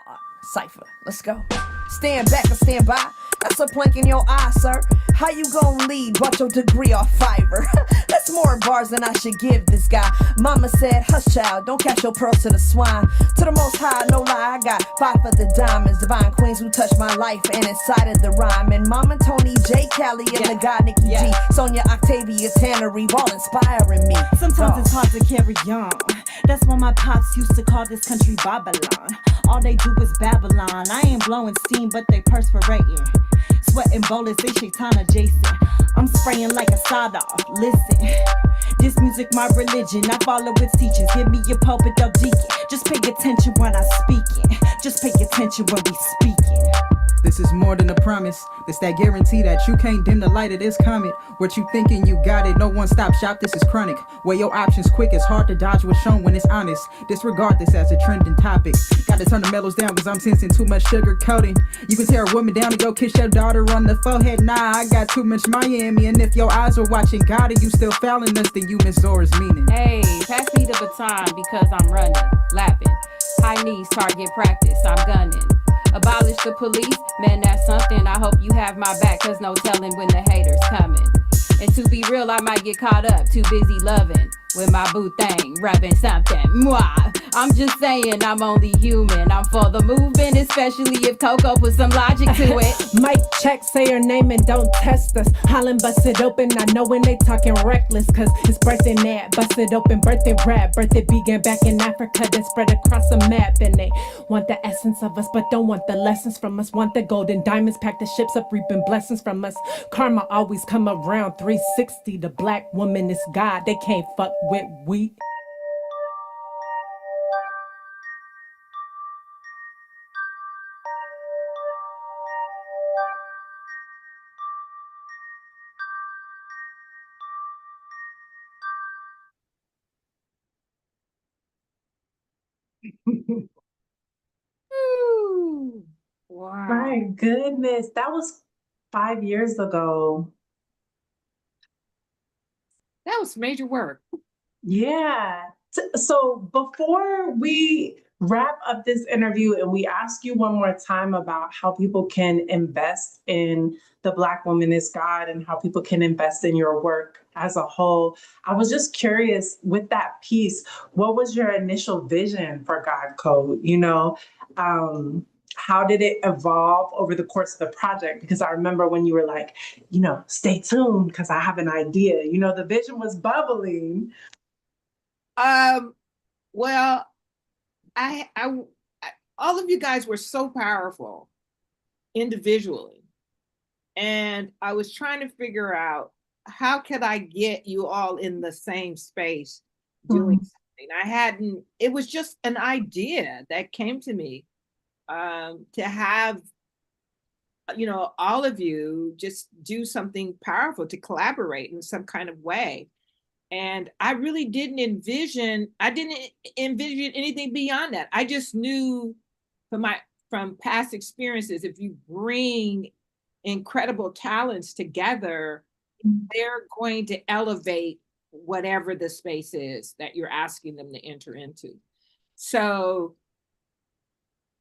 Cypher, let's go. Stand back or stand by. That's a plank in your eye, sir. How you gon' lead? Bought your degree off Fiverr. That's more bars than I should give this guy. Mama said, hush child, don't catch your pearls to the swine. To the most high, no lie, I got 5 for the diamonds. Divine queens who touched my life and inside of the rhyme. And Mama Tony, J. Callie, and the guy Nikki G. Sonia, Octavia, Tannery, all inspiring me. Sometimes it's hard to carry on. That's why my pops used to call this country Babylon. All they do is Babylon. I ain't blowing steam, but they perspirating. sweating bullets, they Shaitana Jason. I'm spraying like a sawed off. Listen, this music my religion. I follow its teachings. Give me your pulpit, they'll deacon. Just pay attention when I'm speaking. Just pay attention when we speaking. This is more than a promise. It's that guarantee that you can't dim the light of this comet. What you thinking you got it, no one-stop shop, this is chronic. Weigh your options quick, it's hard to dodge what's shown when it's honest. Disregard this as a trending topic. Gotta turn the mellows down cause I'm sensing too much sugar coating. You can tear a woman down and go kiss your daughter on the forehead. Nah, I got too much Miami. And if your eyes were watching God and you still fouling us, then you miss Zora's meaning. Hey, pass me the baton because I'm running, lapping. High knees, target practice, I'm gunning. Abolish the police, man, that's something. I hope you have my back, cause no telling when the haters coming. And to be real, I might get caught up, too busy loving with my boo thing, rapping something. Mwah. I'm just saying I'm only human. I'm for the movement, especially if Coco put some logic to it. Mic check, say her name and don't test us. Hollin' bust it open, I know when they talking reckless. Cause it's birthday nat, bust it open, birthday rap. Birthday began back in Africa, then spread across the map. And they want the essence of us, but don't want the lessons from us. Want the golden diamonds, pack the ships up, reaping blessings from us. Karma always come around 360. The black woman is God, they can't fuck with we. Ooh, wow. My goodness, that was 5 years ago. That was major work. Yeah. So before we wrap up this interview and we ask you one more time about how people can invest in the Black Woman is God and how people can invest in your work as a whole, I was just curious with that piece, what was your initial vision for God Code? You know, how did it evolve over the course of the project? Because I remember when you were like, you know, stay tuned because I have an idea. You know, the vision was bubbling. Well, I all of you guys were so powerful individually, and I was trying to figure out how could I get you all in the same space doing something. It was just an idea that came to me, to have, you know, all of you just do something powerful, to collaborate in some kind of way. And I really didn't envision anything beyond that. I just knew from past experiences, if you bring incredible talents together, they're going to elevate whatever the space is that you're asking them to enter into. So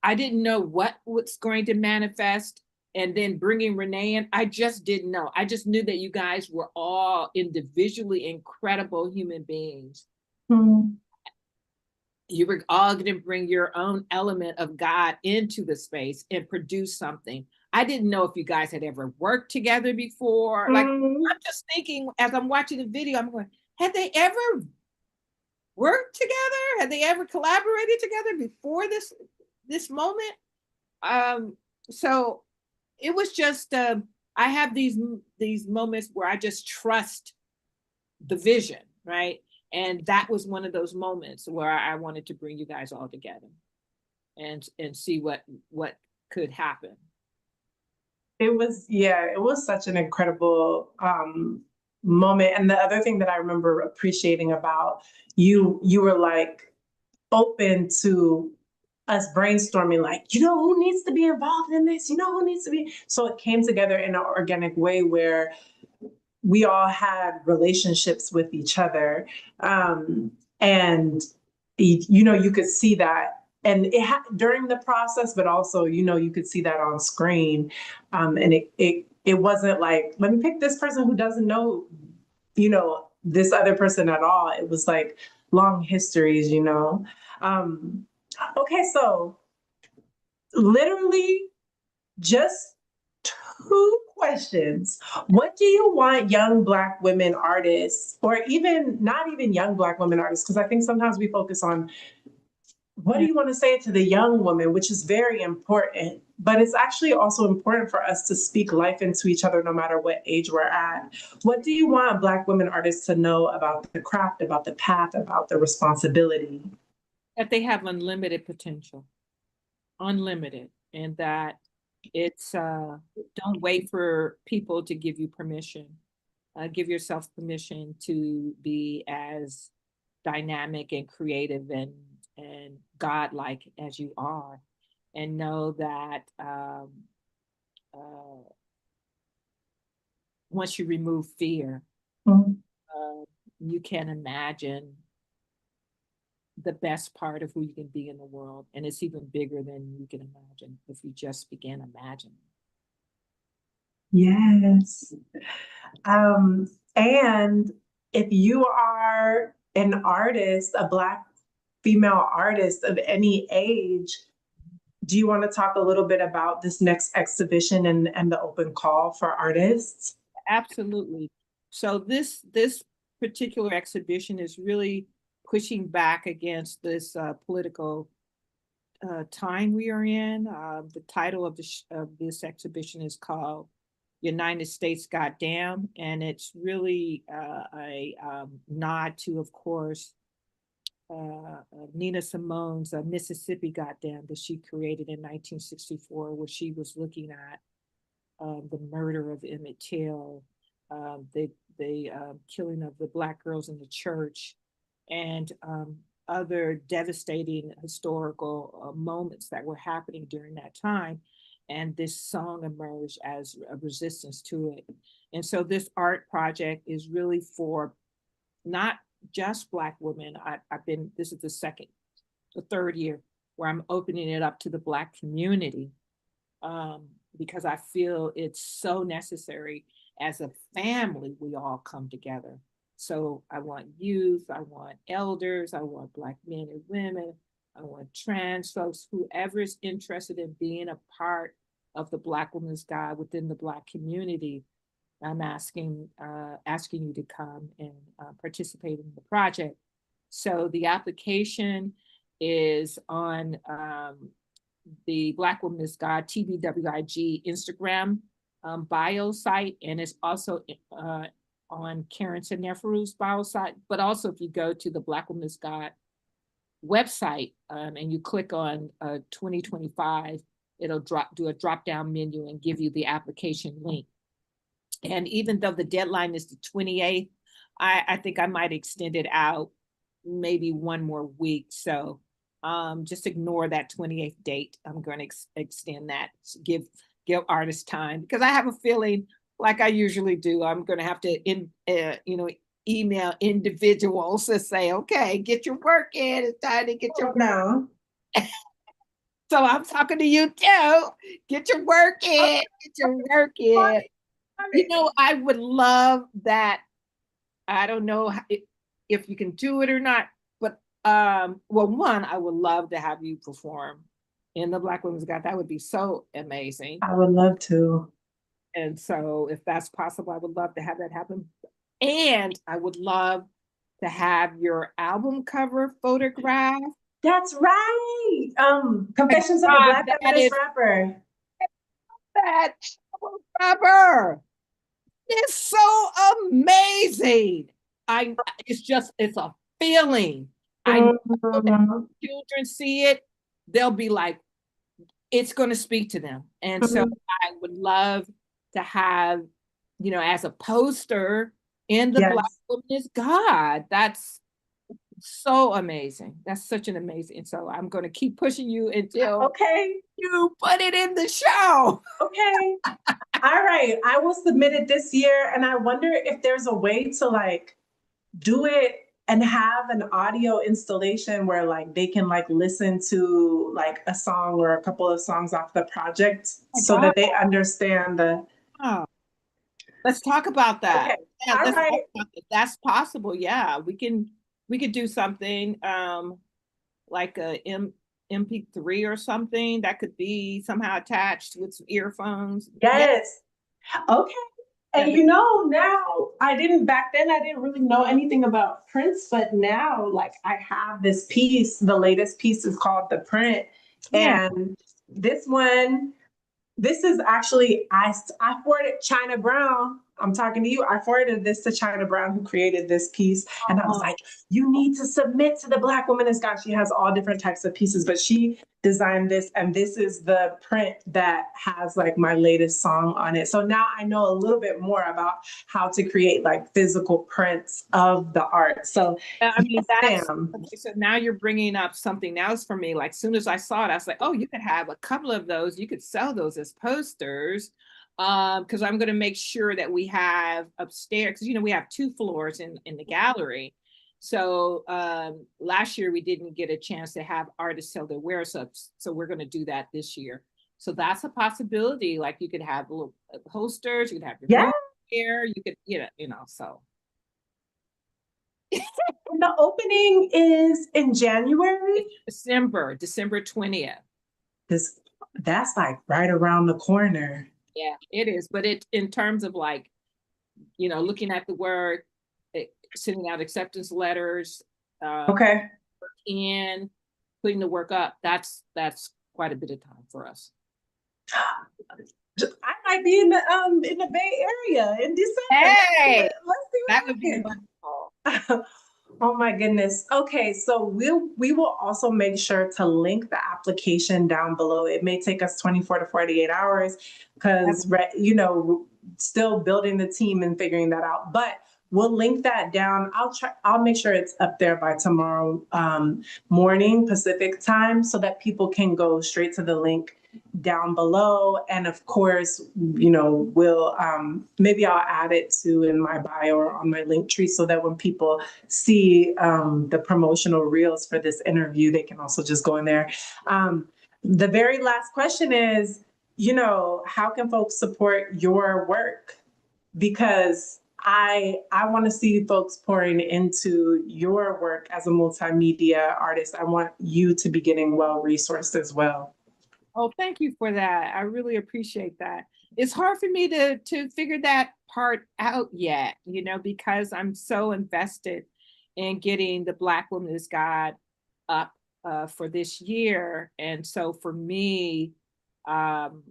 I didn't know what was going to manifest. And then bringing Renee in, I just didn't know. I just knew that you guys were all individually incredible human beings. You were all going to bring your own element of God into the space and produce something. I didn't know if you guys had ever worked together before. Like, I'm just thinking as I'm watching the video, I'm going, had they ever worked together? Had they ever collaborated together before this moment? So it was just, I have these moments where I just trust the vision, right? And that was one of those moments where I wanted to bring you guys all together and see what could happen. It was such an incredible moment. And the other thing that I remember appreciating about you were like open to us brainstorming, like, you know, who needs to be involved in this? You know, who needs to be? So it came together in an organic way where we all had relationships with each other. And, you know, you could see that. And during the process, but also, you know, you could see that on screen. And it wasn't like, let me pick this person who doesn't know, you know, this other person at all. It was like long histories, you know. Okay, so literally just 2 questions. What do you want young Black women artists, or even not even young Black women artists, because I think sometimes we focus on what do you want to say to the young woman, which is very important, but it's actually also important for us to speak life into each other no matter what age we're at. What do you want Black women artists to know about the craft, about the path, about the responsibility? That they have unlimited potential, unlimited, and that it's don't wait for people to give you permission. Give yourself permission to be as dynamic and creative and godlike as you are, and know that once you remove fear, you can imagine the best part of who you can be in the world. And it's even bigger than you can imagine if you just begin imagining. Yes. And if you are an artist, a Black female artist of any age, do you want to talk a little bit about this next exhibition and the open call for artists? Absolutely. So this particular exhibition is really pushing back against this political time we are in. The title of this exhibition is called United States Goddamn, and it's really a nod to, of course, Nina Simone's Mississippi Goddamn that she created in 1964, where she was looking at the murder of Emmett Till, the killing of the Black girls in the church, and other devastating historical moments that were happening during that time. And this song emerged as a resistance to it. And so this art project is really for not just Black women. This is the third year where I'm opening it up to the Black community, because I feel it's so necessary. As a family, we all come together. So I want youth, I want elders, I want Black men and women, I want trans folks, whoever is interested in being a part of the Black Women's God within the Black community. I'm asking you to come and participate in the project. So the application is on the Black Women's God TBWIG Instagram bio site, and it's also on Karen Seneferu's bio site. But also, if you go to the Black Women's God website and you click on 2025, it'll do a drop down menu and give you the application link. And even though the deadline is the 28th, I think I might extend it out maybe one more week. So just ignore that 28th date. I'm going to extend that, give artists time, because I have a feeling, like I usually do, I'm going to have to email individuals to say, okay, get your work in. It's time to get your work now. So I'm talking to you too. Get your work in. Get your work in. You know, I would love that. I don't know if you can do it or not, but one, I would love to have you perform in the Black Women's God. That would be so amazing. I would love to. And so if that's possible, I would love to have that happen. And I would love to have your album cover photographed. That's right. Confessions of a Black feminist rapper. That rapper. It's so amazing. It's a feeling. I know that children see it, they'll be like, it's going to speak to them. And so I would love to have, as a poster in the Black Women's God. That's so amazing. That's such an amazing. So I'm going to keep pushing you until you put it in the show. Okay. All right. I will submit it this year. And I wonder if there's a way to do it and have an audio installation where they can listen to a song or a couple of songs off the project that they understand the. Oh. Let's talk about that. Okay. Yeah, that's possible. Yeah, we could do something like a MP3 or something that could be somehow attached with some earphones. Yes. Okay. And now I didn't really know anything about prints, but now I have this piece. The latest piece is called The Print. Yeah. And this one This is actually, I forwarded China Brown. I'm talking to you. I forwarded this to China Brown, who created this piece. And I was like, you need to submit to the Black Woman in Scott. She has all different types of pieces, but she designed this. And this is the print that has like my latest song on it. So now I know a little bit more about how to create like physical prints of the art. So I mean, yes, that's okay, so now you're bringing up something else for me. Like, soon as I saw it, I was like, oh, you could have a couple of those. You could sell those as posters. Because I'm going to make sure that we have upstairs, because, you know, we have 2 floors in the gallery. So last year we didn't get a chance to have artists sell their wares up. So we're going to do that this year. So that's a possibility. Like, you could have little posters, you could have your here, you could, so. And the opening is in January? December 20th. That's like right around the corner. Yeah, it is. But it, in terms of like, looking at the work, sending out acceptance letters, Okay. and putting the work up, that's quite a bit of time for us. I might be in the Bay Area in December. Hey, let's see that would be wonderful. Oh my goodness. Okay, so we will also make sure to link the application down below. It may take us 24 to 48 hours because still building the team and figuring that out. But we'll link that down. I'll make sure it's up there by tomorrow morning Pacific time so that people can go straight to the link down below. And of course, we'll maybe I'll add it in my bio or on my link tree so that when people see the promotional reels for this interview, they can also just go in there. The very last question is, how can folks support your work? Because I want to see folks pouring into your work as a multimedia artist. I want you to be getting well-resourced as well. Oh, thank you for that. I really appreciate that. It's hard for me to figure that part out yet, because I'm so invested in getting the Black Woman is God up for this year. And so for me, I'm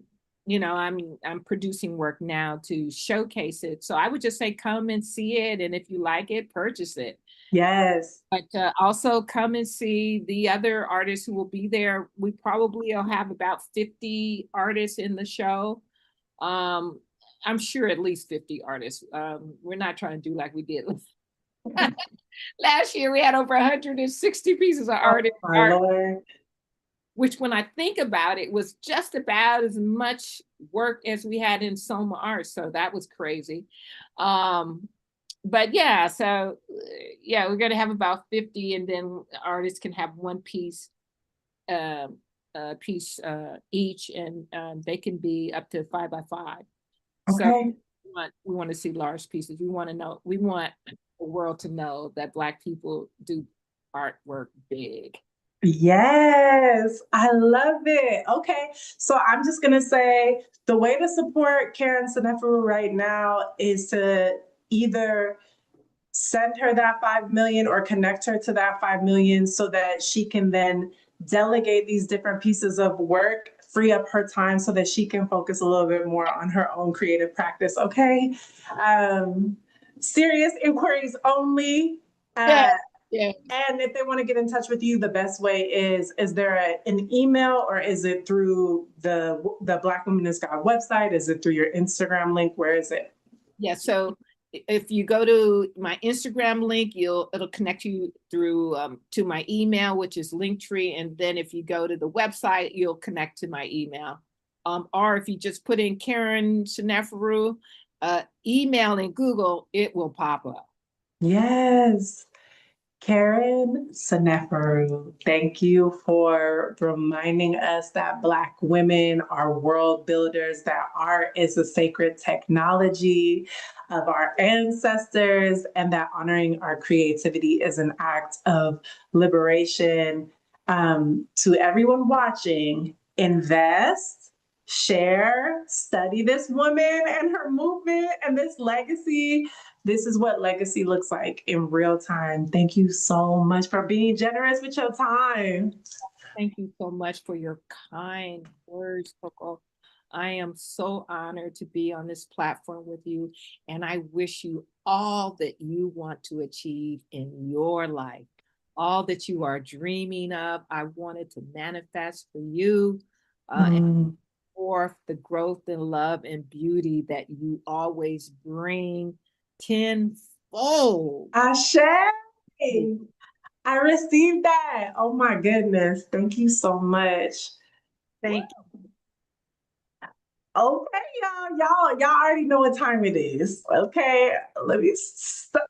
producing work now to showcase it. So I would just say, come and see it. And if you like it, purchase it. Yes. But also come and see the other artists who will be there. We probably will have about 50 artists in the show. I'm sure at least 50 artists. We're not trying to do like we did last year. We had over 160 pieces of art, which, when I think about it, was just about as much work as we had in Soma Art. So that was crazy. But yeah, so we're going to have about 50, and then artists can have one piece each, and they can be up to 5 by 5. Okay. So we want to see large pieces. We want the world to know that Black people do artwork big. Yes, I love it. Okay, so I'm just gonna say the way to support Karen Seneferu right now is to either send her that 5 million or connect her to that 5 million so that she can then delegate these different pieces of work, free up her time so that she can focus a little bit more on her own creative practice. Okay. Serious inquiries only. Yeah. And if they want to get in touch with you, the best way is there an email, or is it through the Black Woman is God website? Is it through your Instagram link? Where is it? Yeah, so if you go to my Instagram link, it'll connect you through to my email, which is Linktree. And then if you go to the website, you'll connect to my email. Or if you just put in Karen Seneferu email in Google, it will pop up. Yes. Karen Seneferu, thank you for reminding us that Black women are world builders, that art is a sacred technology of our ancestors, and that honoring our creativity is an act of liberation. To everyone watching, invest, share, study this woman and her movement and this legacy. This is what legacy looks like in real time. Thank you so much for being generous with your time. Thank you so much for your kind words, Coco. I am so honored to be on this platform with you, and I wish you all that you want to achieve in your life, all that you are dreaming of. I wanted to manifest for you, and forth the growth and love and beauty that you always bring tenfold. Ashe. I received that. Oh my goodness. Thank you so much. Thank you. Okay, y'all already know what time it is. Okay, let me stop.